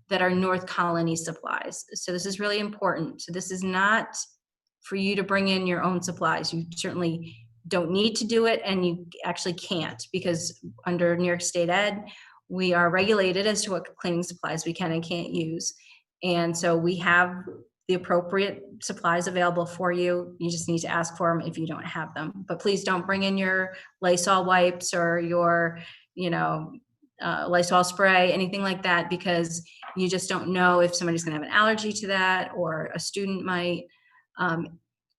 that are North Colony supplies. So this is really important. So this is not for you to bring in your own supplies. You certainly don't need to do it, and you actually can't, because under New York State Ed, we are regulated as to what cleaning supplies we can and can't use. And so we have the appropriate supplies available for you. You just need to ask for them if you don't have them. But please don't bring in your Lysol wipes or your, Lysol spray, anything like that, because you just don't know if somebody's going to have an allergy to that or a student might.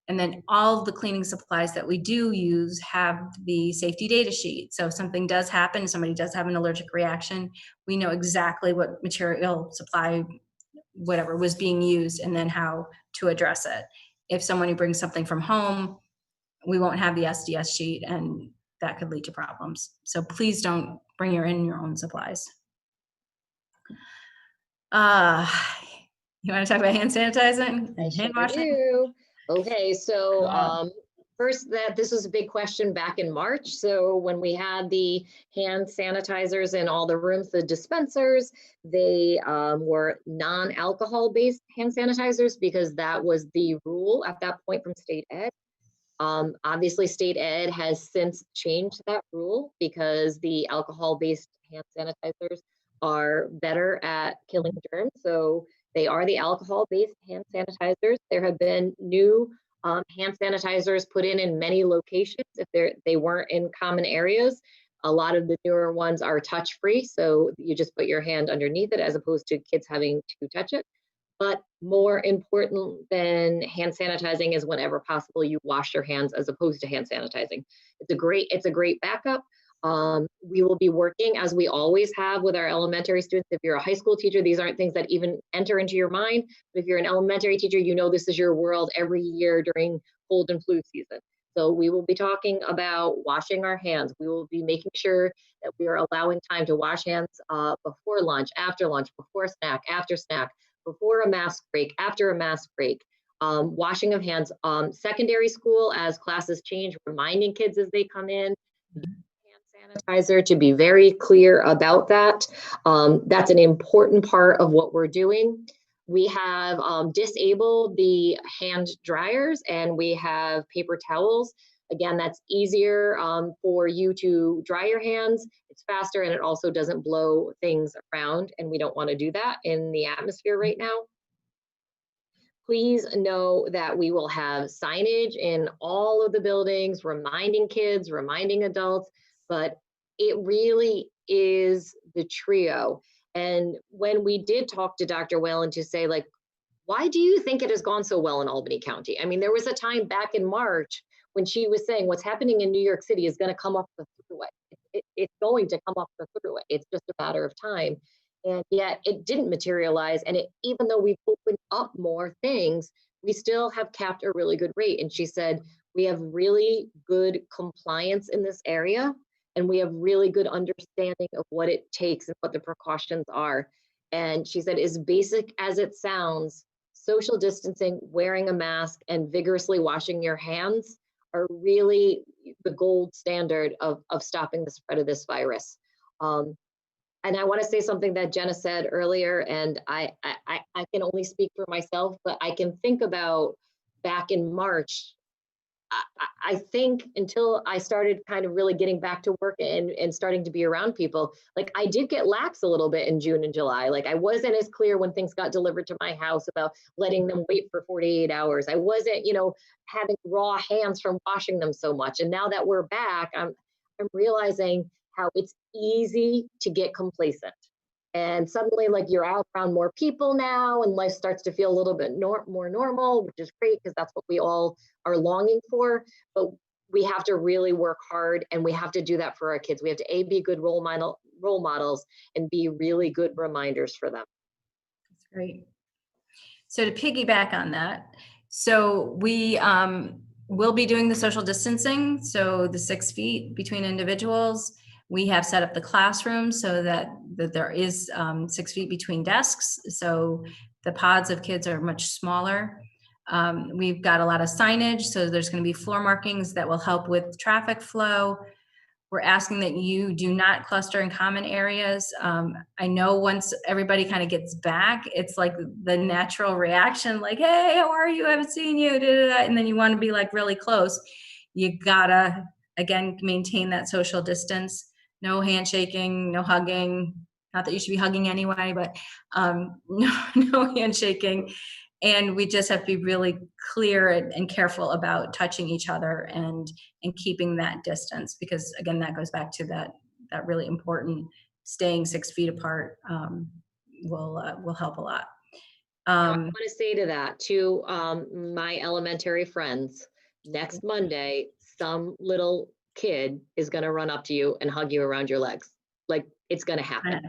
And then all the cleaning supplies that we do use have the safety data sheet. So if something does happen, somebody does have an allergic reaction, we know exactly what material, supply, whatever was being used, and then how to address it. If someone who brings something from home, we won't have the SDS sheet, and that could lead to problems. So please don't bring your own supplies. Uh, you want to talk about hand sanitizing and hand washing? Do. Okay, so Cool. first, that this was a big question back in March. So when we had the hand sanitizers in all the rooms, the dispensers, they were non-alcohol based hand sanitizers because that was the rule at that point from state ed. Obviously, state ed has since changed that rule because the alcohol-based hand sanitizers are better at killing germs. So they are the alcohol-based hand sanitizers. There have been new hand sanitizers put in many locations if they weren't in common areas. A lot of the newer ones are touch-free, so you just put your hand underneath it as opposed to kids having to touch it. But more important than hand sanitizing is whenever possible, you wash your hands as opposed to hand sanitizing. It's a great backup. We will be working as we always have with our elementary students. If you're a high school teacher, these aren't things that even enter into your mind. But if you're an elementary teacher, you know this is your world every year during cold and flu season. So we will be talking about washing our hands. We will be making sure that we are allowing time to wash hands before lunch, before snack, after snack, before a mask break, after a mask break, washing of hands. Secondary school, as classes change, reminding kids as they come in, hand sanitizer, to be very clear about that. That's an important part of what we're doing. We have disabled the hand dryers and we have paper towels. Again, that's easier for you to dry your hands. It's faster and it also doesn't blow things around, and we don't want to do that in the atmosphere right now. Please know that we will have signage in all of the buildings, reminding kids, reminding adults, but it really is the trio. And when we did talk to Dr. Whalen to say, like, why do you think it has gone so well in Albany County? I mean, there was a time back in March when she was saying what's happening in New York City is going to come up the throughway. It's going to come up the throughway. It's just a matter of time. And yet it didn't materialize. And even though we've opened up more things, we still have capped a really good rate. And she said, we have really good compliance in this area. And we have really good understanding of what it takes and what the precautions are. And she said, as basic as it sounds, social distancing, wearing a mask, and vigorously washing your hands are really the gold standard of stopping the spread of this virus. And I want to say something that Jenna said earlier, and I can only speak for myself, but I can think about back in March. I think until I started kind of really getting back to work and starting to be around people, like I did get lax a little bit in June and July. Like I wasn't as clear when things got delivered to my house about letting them wait for 48 hours. I wasn't, having raw hands from washing them so much. And now that we're back, I'm realizing how it's easy to get complacent. And suddenly, like you're out around more people now, and life starts to feel a little bit more normal, which is great because that's what we all are longing for. But we have to really work hard, and we have to do that for our kids. We have to be good role models and be really good reminders for them. That's great. So to piggyback on that, so we will be doing the social distancing. So the 6 feet between individuals. We have set up the classroom so that there is 6 feet between desks. So the pods of kids are much smaller. We've got a lot of signage. So there's going to be floor markings that will help with traffic flow. We're asking that you do not cluster in common areas. I know once everybody kind of gets back, it's like the natural reaction, like, hey, how are you? I haven't seen you. And then you want to be like really close. You gotta, again, maintain that social distance. No handshaking, no hugging. Not that you should be hugging anyway, but no handshaking. And we just have to be really clear and careful about touching each other and keeping that distance, because again, that goes back to that really important staying 6 feet apart will help a lot. Now, I Um, want to say to that to my elementary friends, next Monday, some little kid is going to run up to you and hug you around your legs. Like it's going to happen.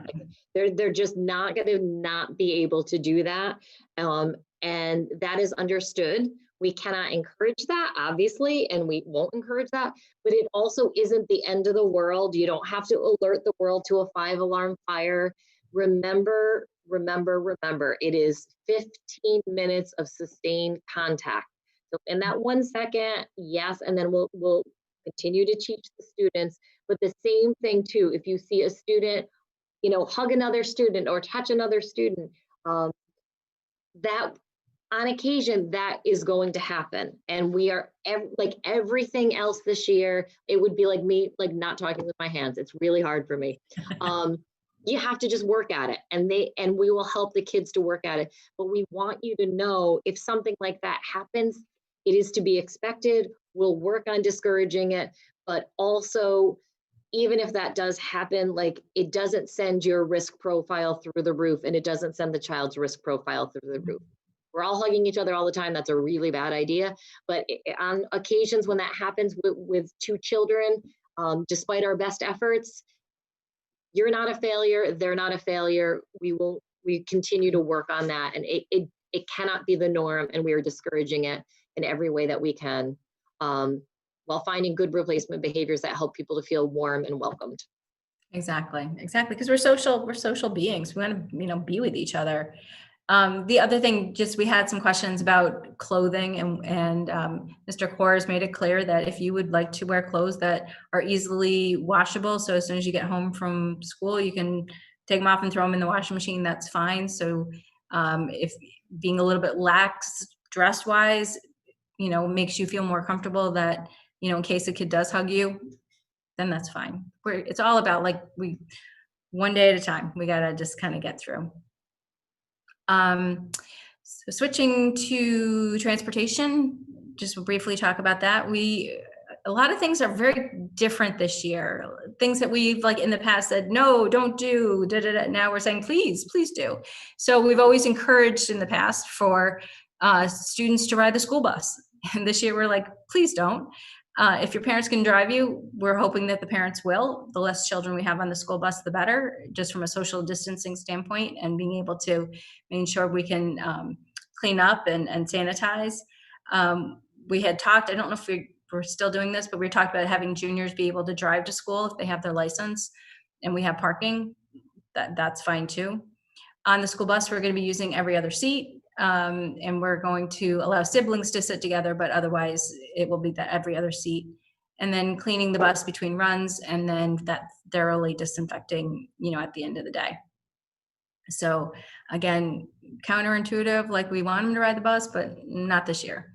Like, they're just not going to not be able to do that. And that is understood. We cannot encourage that, obviously, and we won't encourage that, but it also isn't the end of the world. You don't have to alert the world to a 5-alarm fire. Remember, it is 15 minutes of sustained contact. So in that 1 second, yes, and then we'll continue to teach the students, but the same thing too, if you see a student, hug another student or touch another student, that on occasion that is going to happen. And we are like everything else this year, it would be like me, like not talking with my hands. It's really hard for me. You have to just work at it, and we will help the kids to work at it. But we want you to know if something like that happens, it is to be expected. We'll work on discouraging it, but also even if that does happen, like it doesn't send your risk profile through the roof, and it doesn't send the child's risk profile through the roof. We're all hugging each other all the time. That's a really bad idea. But on occasions when that happens with two children, despite our best efforts, you're not a failure. They're not a failure. We continue to work on that. And it cannot be the norm. And we are discouraging it in every way that we can, while finding good replacement behaviors that help people to feel warm and welcomed. Exactly. Because we're social beings. We want to, be with each other. The other thing, just we had some questions about clothing, and Mr. Kors made it clear that if you would like to wear clothes that are easily washable, so as soon as you get home from school, you can take them off and throw them in the washing machine, that's fine. So if being a little bit lax dress wise, makes you feel more comfortable that, in case a kid does hug you, then that's fine. It's all about like one day at a time. We got to just kind of get through. So switching to transportation, just briefly talk about that. A lot of things are very different this year. Things that we've like in the past said, no, don't do, da, da, da. Now we're saying, please do. So we've always encouraged in the past for students to ride the school bus. And this year we're like, please don't. If your parents can drive you, we're hoping that the parents will. The less children we have on the school bus, the better, just from a social distancing standpoint and being able to make sure we can clean up and sanitize. We had talked, I don't know if we're still doing this, but we talked about having juniors be able to drive to school if they have their license and we have parking. That's fine too. On the school bus, we're going to be using every other seat. And we're going to allow siblings to sit together, but otherwise it will be that every other seat. And then cleaning the bus between runs, and then that thoroughly disinfecting, at the end of the day. So again, counterintuitive, like we want them to ride the bus, but not this year.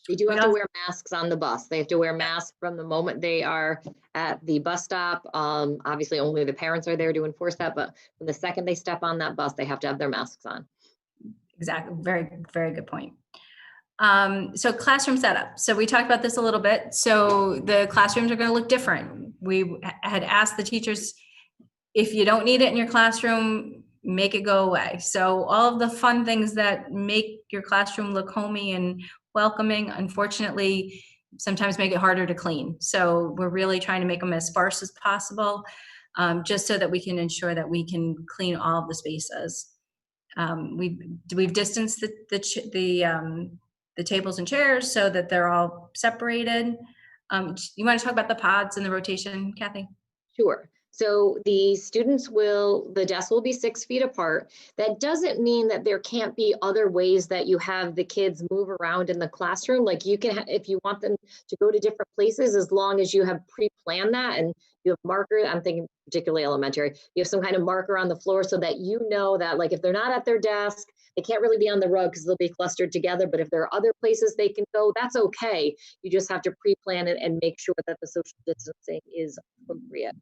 They do have to wear masks on the bus. They have to wear masks from the moment they are at the bus stop. Obviously, only the parents are there to enforce that, but from the second they step on that bus, they have to have their masks on. Exactly. Very, very good point. So classroom setup. So we talked about this a little bit. So the classrooms are going to look different. We had asked the teachers, if you don't need it in your classroom, make it go away. So all of the fun things that make your classroom look homey and welcoming, unfortunately, sometimes make it harder to clean. So we're really trying to make them as sparse as possible, just so that we can ensure that we can clean all of the spaces. We've distanced the tables and chairs so that they're all separated. You want to talk about the pods and the rotation, Kathy? Sure. So the desks will be 6 feet apart. That doesn't mean that there can't be other ways that you have the kids move around in the classroom. Like you can, if you want them to go to different places, as long as you have pre-planned that and you have markers, I'm thinking particularly elementary, you have some kind of marker on the floor so that you know that like if they're not at their desk, they can't really be on the rug because they'll be clustered together. But if there are other places they can go, that's okay. You just have to pre-plan it and make sure that the social distancing is appropriate.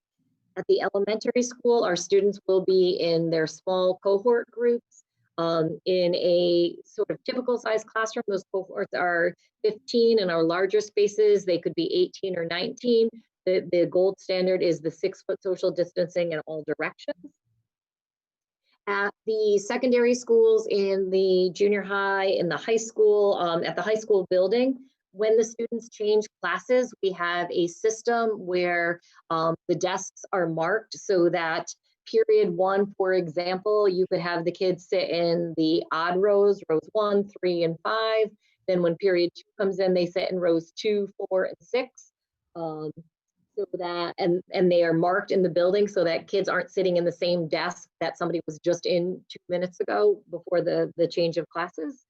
At the elementary school, our students will be in their small cohort groups in a sort of typical size classroom. Those cohorts are 15, and our larger spaces, they could be 18 or 19. The gold standard is the 6-foot social distancing in all directions. At the secondary schools, in the junior high, in the high school, at the high school building, when the students change classes, we have a system where the desks are marked so that period one, for example, you could have the kids sit in the odd rows, rows 1, 3, and 5. Then when period 2 comes in, they sit in rows 2, 4, and 6. Um, so that, and they are marked in the building so that kids aren't sitting in the same desk that somebody was just in 2 minutes ago before the change of classes.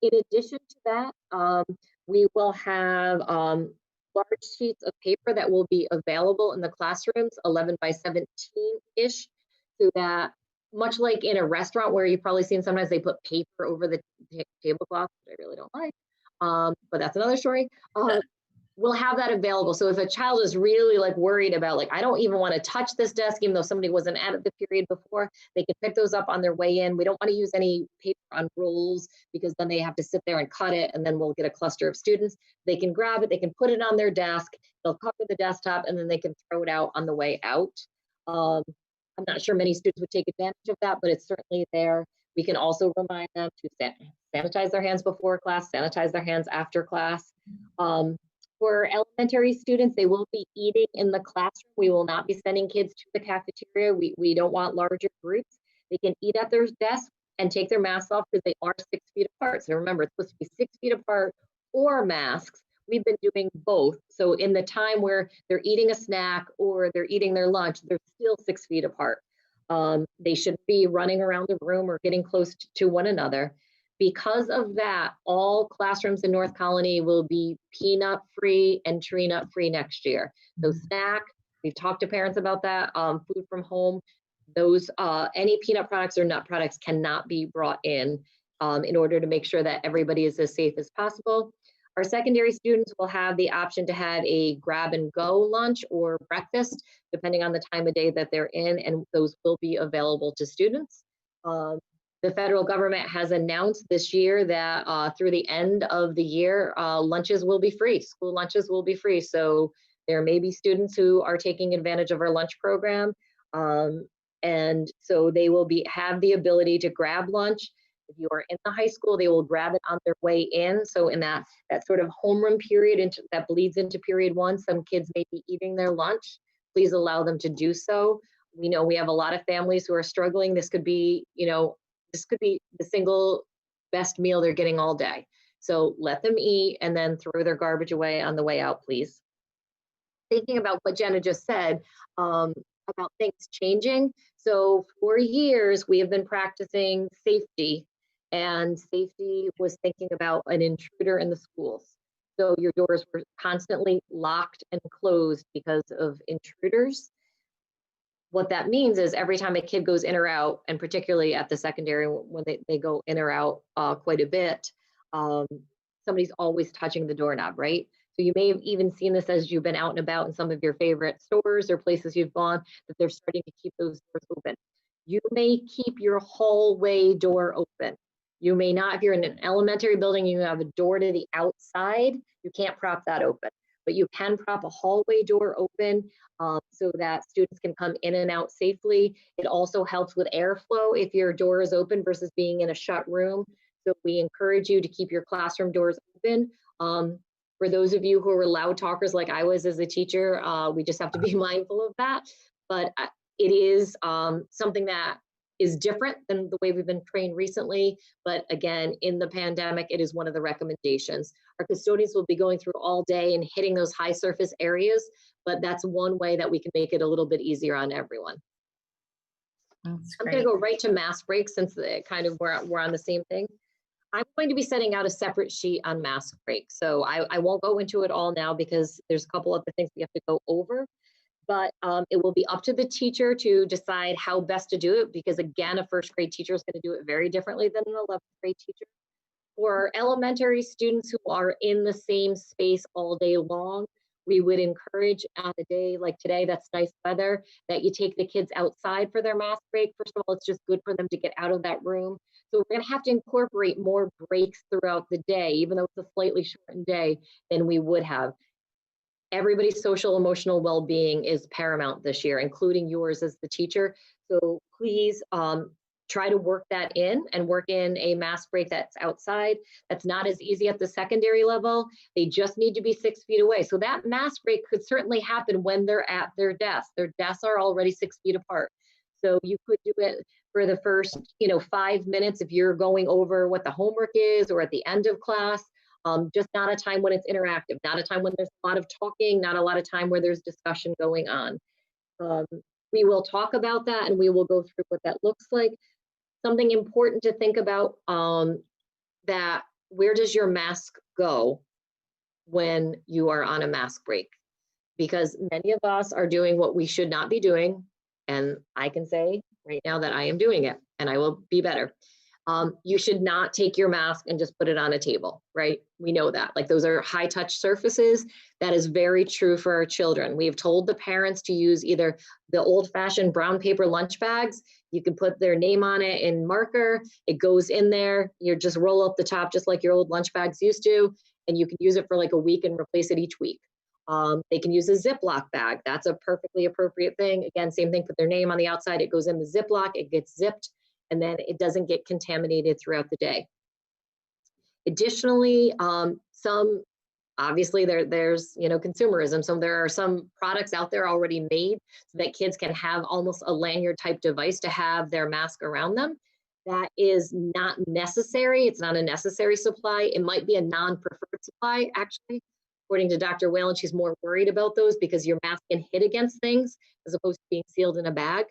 In addition to that, we will have large sheets of paper that will be available in the classrooms, 11 by 17-ish, so that much like in a restaurant where you've probably seen sometimes they put paper over the tablecloth, which I really don't like, but that's another story. We'll have that available. So if a child is really like worried about like, I don't even want to touch this desk, even though somebody wasn't at the period before, they can pick those up on their way in. We don't want to use any paper on rolls because then they have to sit there and cut it and then we'll get a cluster of students. They can grab it, they can put it on their desk, they'll cover the desktop and then they can throw it out on the way out. I'm not sure many students would take advantage of that, but it's certainly there. We can also remind them to sanitize their hands before class, sanitize their hands after class. For elementary students, they will be eating in the classroom. We will not be sending kids to the cafeteria. We don't want larger groups. They can eat at their desk and take their masks off because they are 6 feet apart. So remember, it's supposed to be 6 feet apart or masks. We've been doing both. So in the time where they're eating a snack or they're eating their lunch, they're still 6 feet apart. They shouldn't be running around the room or getting close to one another. Because of that, all classrooms in North Colony will be peanut free and tree nut free next year. So snack, we've talked to parents about that. Food from home, those any peanut products or nut products cannot be brought in order to make sure that everybody is as safe as possible. Our secondary students will have the option to have a grab and go lunch or breakfast, depending on the time of day that they're in, and those will be available to students. The federal government has announced this year that through the end of the year, lunches will be free. School lunches will be free. So there may be students who are taking advantage of our lunch program. And so they will have the ability to grab lunch. If you are in the high school, they will grab it on their way in. So in that sort of homeroom period that bleeds into period one, some kids may be eating their lunch. Please allow them to do so. We know we have a lot of families who are struggling. This could be, this could be the single best meal they're getting all day. So let them eat and then throw their garbage away on the way out, please. Thinking about what Jenna just said about things changing. So for years, we have been practicing safety, and safety was thinking about an intruder in the schools. So your doors were constantly locked and closed because of intruders. What that means is every time a kid goes in or out, and particularly at the secondary when they go in or out quite a bit, somebody's always touching the doorknob, right? So you may have even seen this as you've been out and about in some of your favorite stores or places you've gone, that they're starting to keep those doors open. You may keep your hallway door open. You may not, if you're in an elementary building, you have a door to the outside, you can't prop that open, but you can prop a hallway door open so that students can come in and out safely. It also helps with airflow if your door is open versus being in a shut room. So we encourage you to keep your classroom doors open. For those of you who are loud talkers like I was as a teacher, we just have to be mindful of that. But it is something that is different than the way we've been trained recently. But again, in the pandemic, it is one of the recommendations. Our custodians will be going through all day and hitting those high surface areas, but that's one way that we can make it a little bit easier on everyone. That's I'm great. going to go right to mask breaks since we're on the same thing. I'm going to be sending out a separate sheet on mask breaks. So I won't go into it all now because there's a couple other things we have to go over. But it will be up to the teacher to decide how best to do it, because again, a first grade teacher is going to do it very differently than an 11th grade teacher. For elementary students who are in the same space all day long, we would encourage on a day like today, that's nice weather, that you take the kids outside for their mask break. First of all, it's just good for them to get out of that room. So we're going to have to incorporate more breaks throughout the day, even though it's a slightly shortened day than we would have. Everybody's social emotional well-being is paramount this year, including yours as the teacher. So please try to work that in and work in a mask break that's outside. That's not as easy at the secondary level. They just need to be 6 feet away. So that mask break could certainly happen when they're at their desk. Their desks are already 6 feet apart. So you could do it for the first, 5 minutes if you're going over what the homework is, or at the end of class. Just not a time when it's interactive, not a time when there's a lot of talking, not a lot of time where there's discussion going on. We will talk about that and we will go through what that looks like. Something important to think about, that where does your mask go when you are on a mask break? Because many of us are doing what we should not be doing. And I can say right now that I am doing it and I will be better. You should not take your mask and just put it on a table, right? We know that. Like, those are high touch surfaces. That is very true for our children. We have told the parents to use either the old fashioned brown paper lunch bags. You can put their name on it in marker. It goes in there. You just roll up the top just like your old lunch bags used to, and you can use it for like a week and replace it each week. They can use a Ziploc bag. That's a perfectly appropriate thing. Again, same thing, put their name on the outside. It goes in the Ziploc, it gets zipped, and then it doesn't get contaminated throughout the day. Additionally, obviously there's consumerism. So there are some products out there already made so that kids can have almost a lanyard type device to have their mask around them. That is not necessary. It's not a necessary supply. It might be a non-preferred supply, actually. According to Dr. Whalen, she's more worried about those because your mask can hit against things as opposed to being sealed in a bag.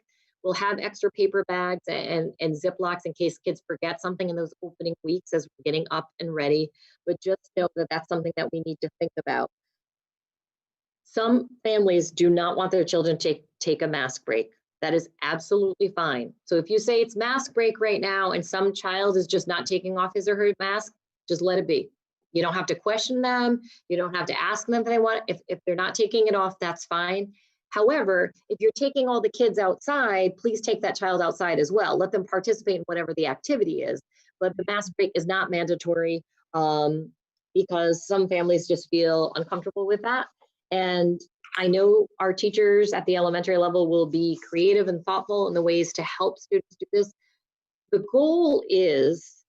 We'll have extra paper bags and Ziplocs in case kids forget something in those opening weeks as we're getting up and ready. But just know that that's something that we need to think about. Some families do not want their children to take a mask break. That is absolutely fine. So if you say it's mask break right now and some child is just not taking off his or her mask, just let it be. You don't have to question them. You don't have to ask them if they want. If they're not taking it off, that's fine. However, if you're taking all the kids outside, please take that child outside as well. Let them participate in whatever the activity is. But the mask break is not mandatory, because some families just feel uncomfortable with that. And I know our teachers at the elementary level will be creative and thoughtful in the ways to help students do this. The goal is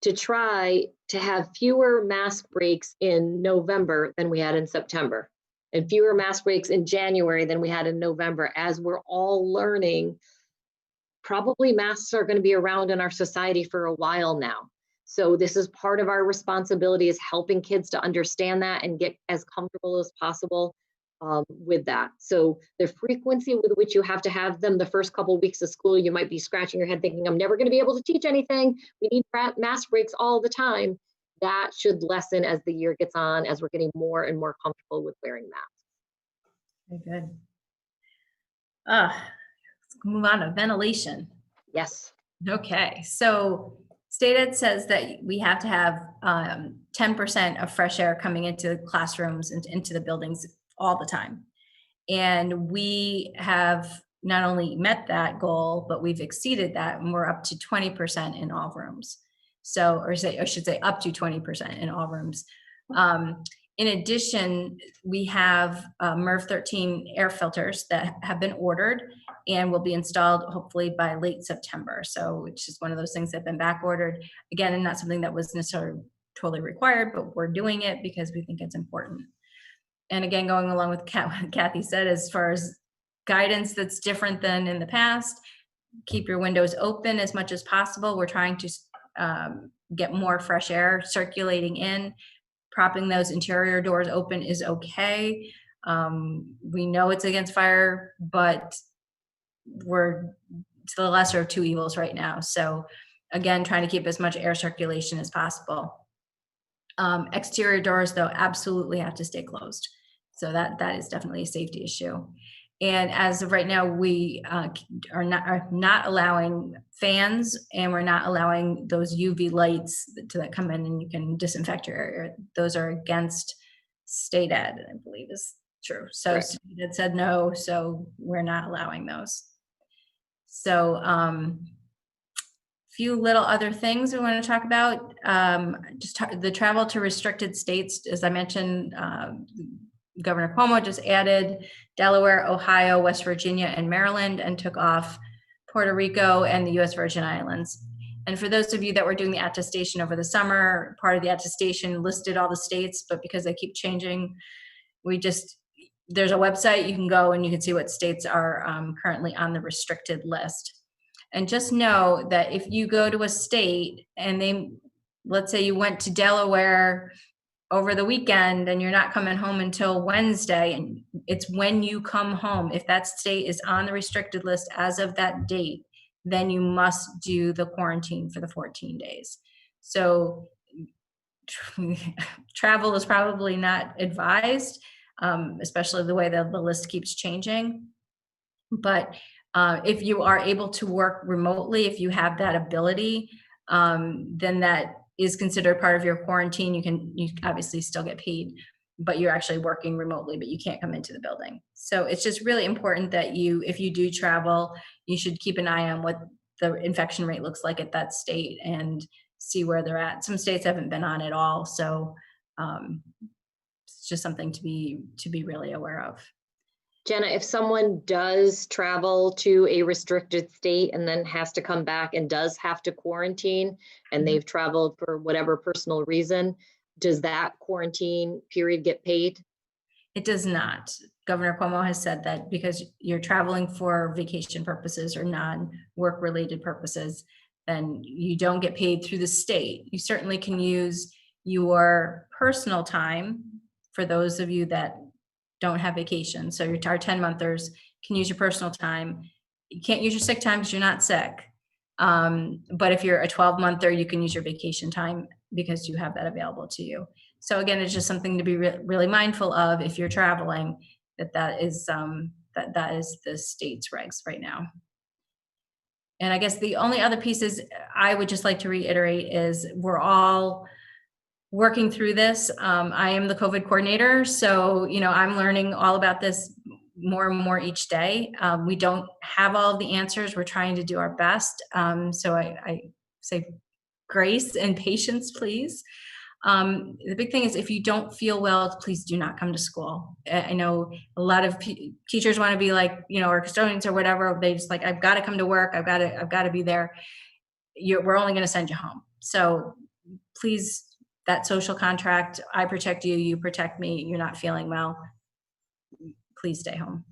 to try to have fewer mask breaks in November than we had in September, and fewer mask breaks in January than we had in November, as we're all learning probably masks are going to be around in our society for a while now. So this is part of our responsibility, is helping kids to understand that and get as comfortable as possible with that. So the frequency with which you have to have them the first couple of weeks of school, you might be scratching your head thinking, I'm never going to be able to teach anything. We need mask breaks all the time. That should lessen as the year gets on, as we're getting more and more comfortable with wearing masks. Very good. Let's move on to ventilation. Yes. Okay, so state ed says that we have to have 10% of fresh air coming into the classrooms and into the buildings all the time. And we have not only met that goal, but we've exceeded that, and we're up to 20% in all rooms. So, I should say up to 20% in all rooms. In addition, we have MERV 13 air filters that have been ordered and will be installed hopefully by late September. So, which is one of those things that have been back ordered. Again, and not something that was necessarily totally required, but we're doing it because we think it's important. And again, going along with what Kathy said, as far as guidance that's different than in the past, keep your windows open as much as possible. We're trying to get more fresh air circulating in. Propping those interior doors open is okay. We know it's against fire, but we're to the lesser of two evils right now. So again, trying to keep as much air circulation as possible. Exterior doors, though, absolutely have to stay closed. So that is definitely a safety issue. And as of right now, we are not allowing fans, and we're not allowing those UV lights that come in and you can disinfect your area. Those are against state ed, I believe is true. So Correct. State ed said no, so we're not allowing those. So few little other things we want to talk about. The travel to restricted states, as I mentioned, Governor Cuomo just added Delaware, Ohio, West Virginia, and Maryland, and took off Puerto Rico, and the US Virgin Islands. And for those of you that were doing the attestation over the summer, part of the attestation listed all the states, but because they keep changing, there's a website you can go and you can see what states are currently on the restricted list. And just know that if you go to a state and let's say you went to Delaware over the weekend and you're not coming home until Wednesday, and it's when you come home, if that state is on the restricted list as of that date, then you must do the quarantine for the 14 days. So travel is probably not advised, especially the way that the list keeps changing. But if you are able to work remotely, if you have that ability, then that is considered part of your quarantine. You obviously still get paid, but you're actually working remotely, but you can't come into the building. So it's just really important that if you do travel, you should keep an eye on what the infection rate looks like at that state and see where they're at. Some states haven't been on at all. So it's just something to be really aware of. Jenna, if someone does travel to a restricted state and then has to come back and does have to quarantine, and they've traveled for whatever personal reason, does that quarantine period get paid? It does not. Governor Cuomo has said that because you're traveling for vacation purposes or non-work related purposes, then you don't get paid through the state. You certainly can use your personal time for those of you that don't have vacation. So our 10-monthers can use your personal time. You can't use your sick time because you're not sick. But if you're a 12-monther, you can use your vacation time because you have that available to you. So again, it's just something to be really mindful of if you're traveling, that is the state's regs right now. And I guess the only other pieces I would just like to reiterate is we're all working through this. I am the COVID coordinator, so I'm learning all about this more and more each day. We don't have all of the answers. We're trying to do our best. So I say grace and patience, please. The big thing is if you don't feel well, please do not come to school. I know a lot of teachers want to be like, or custodians or whatever. They just like, I've got to come to work. I've got to be there. We're only going to send you home. So please, that social contract, I protect you, you protect me, you're not feeling well, please stay home.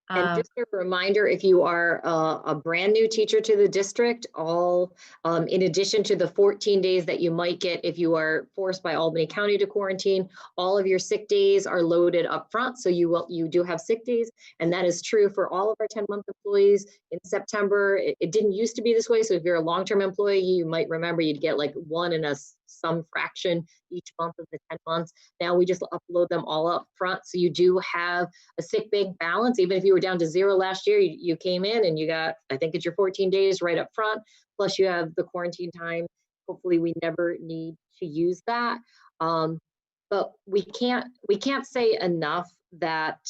And just a reminder, if you are a brand new teacher to the district, in addition to the 14 days that you might get if you are forced by Albany County to quarantine, all of your sick days are loaded up front. So you do have sick days, and that is true for all of our 10-month employees. In September, it didn't used to be this way. So if you're a long-term employee, you might remember you'd get like one and some fraction each month of the 10 months. Now we just upload them all up front. So you do have a sick bank balance. Even if you were down to 0 last year, you came in and you got, I think it's your 14 days right up front. Plus you have the quarantine time. Hopefully we never need to use that. But we can't say enough that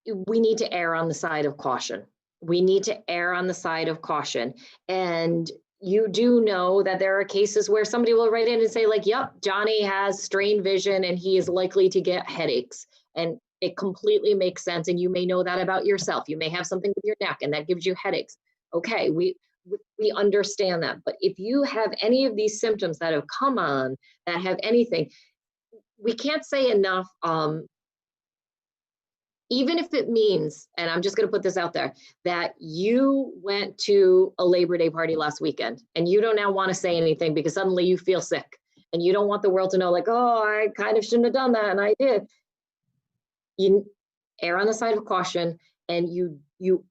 we need to err on the side of caution. We need to err on the side of caution. And you do know that there are cases where somebody will write in and say like, yep, Johnny has strained vision and he is likely to get headaches. And it completely makes sense. And you may know that about yourself. You may have something with your neck and that gives you headaches. Okay, we understand that. But if you have any of these symptoms that have come on, that have anything, we can't say enough, even if it means, and I'm just going to put this out there, that you went to a Labor Day party last weekend and you don't now want to say anything because suddenly you feel sick and you don't want the world to know like, oh, I kind of shouldn't have done that and I did. You err on the side of caution, and you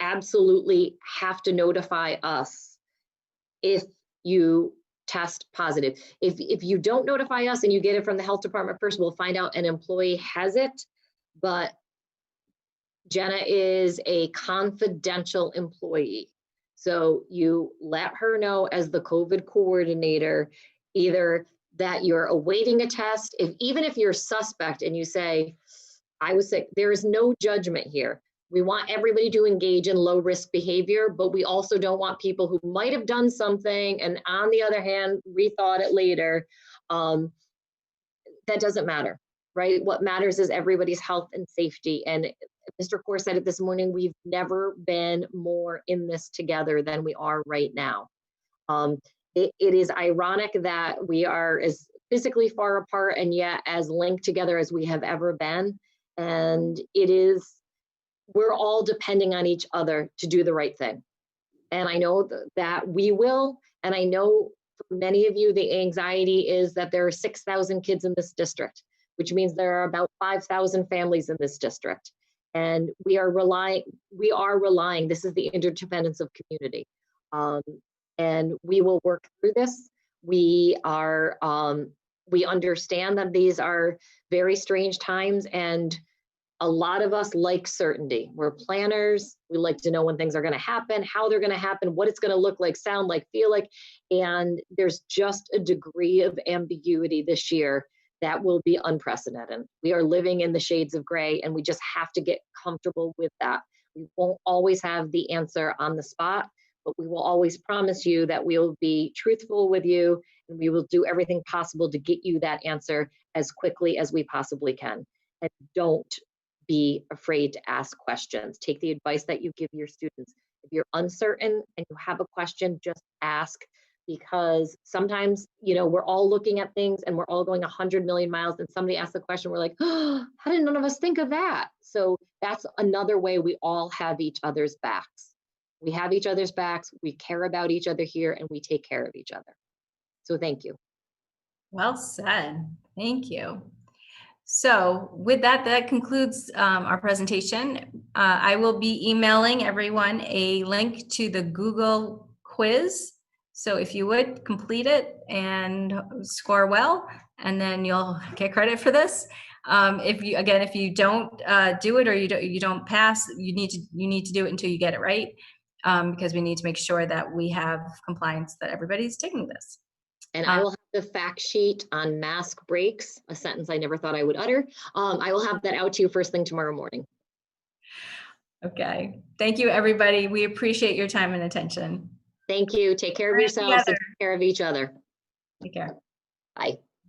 absolutely have to notify us if you test positive. If you don't notify us and you get it from the health department first, we'll find out an employee has it, but Jenna is a confidential employee. So you let her know as the COVID coordinator, either that you're awaiting a test, even if you're suspect and you say, I was sick, there is no judgment here. We want everybody to engage in low risk behavior, but we also don't want people who might have done something and on the other hand, rethought it later. That doesn't matter, right? What matters is everybody's health and safety. And Mr. Core said it this morning, we've never been more in this together than we are right now. It is ironic that we are as physically far apart and yet as linked together as we have ever been. And we're all depending on each other to do the right thing. And I know that we will, and I know for many of you, the anxiety is that there are 6,000 kids in this district, which means there are about 5,000 families in this district. And we are relying, this is the interdependence of community. And we will work through this. We understand that these are very strange times, and a lot of us like certainty. We're planners. We like to know when things are going to happen, how they're going to happen, what it's going to look like, sound like, feel like. And there's just a degree of ambiguity this year that will be unprecedented. We are living in the shades of gray, and we just have to get comfortable with that. We won't always have the answer on the spot, but we will always promise you that we will be truthful with you, and we will do everything possible to get you that answer as quickly as we possibly can. And don't be afraid to ask questions. Take the advice that you give your students. If you're uncertain and you have a question, just ask, because sometimes, we're all looking at things and we're all going 100 million miles, and somebody asks a question, we're like, oh, how did none of us think of that? So that's another way we all have each other's backs. We have each other's backs, we care about each other here, and we take care of each other. So thank you. Well said. Thank you. So with that concludes our presentation. I will be emailing everyone a link to the Google quiz. So if you would complete it and score well, and then you'll get credit for this. If you don't do it, or you don't pass, you need to do it until you get it right, because we need to make sure that we have compliance, that everybody's taking this. And I will have the fact sheet on mask breaks, a sentence I never thought I would utter. I will have that out to you first thing tomorrow morning. Okay. Thank you, everybody. We appreciate your time and attention. Thank you. Take care of yourselves and take care of each other. Take care. Bye.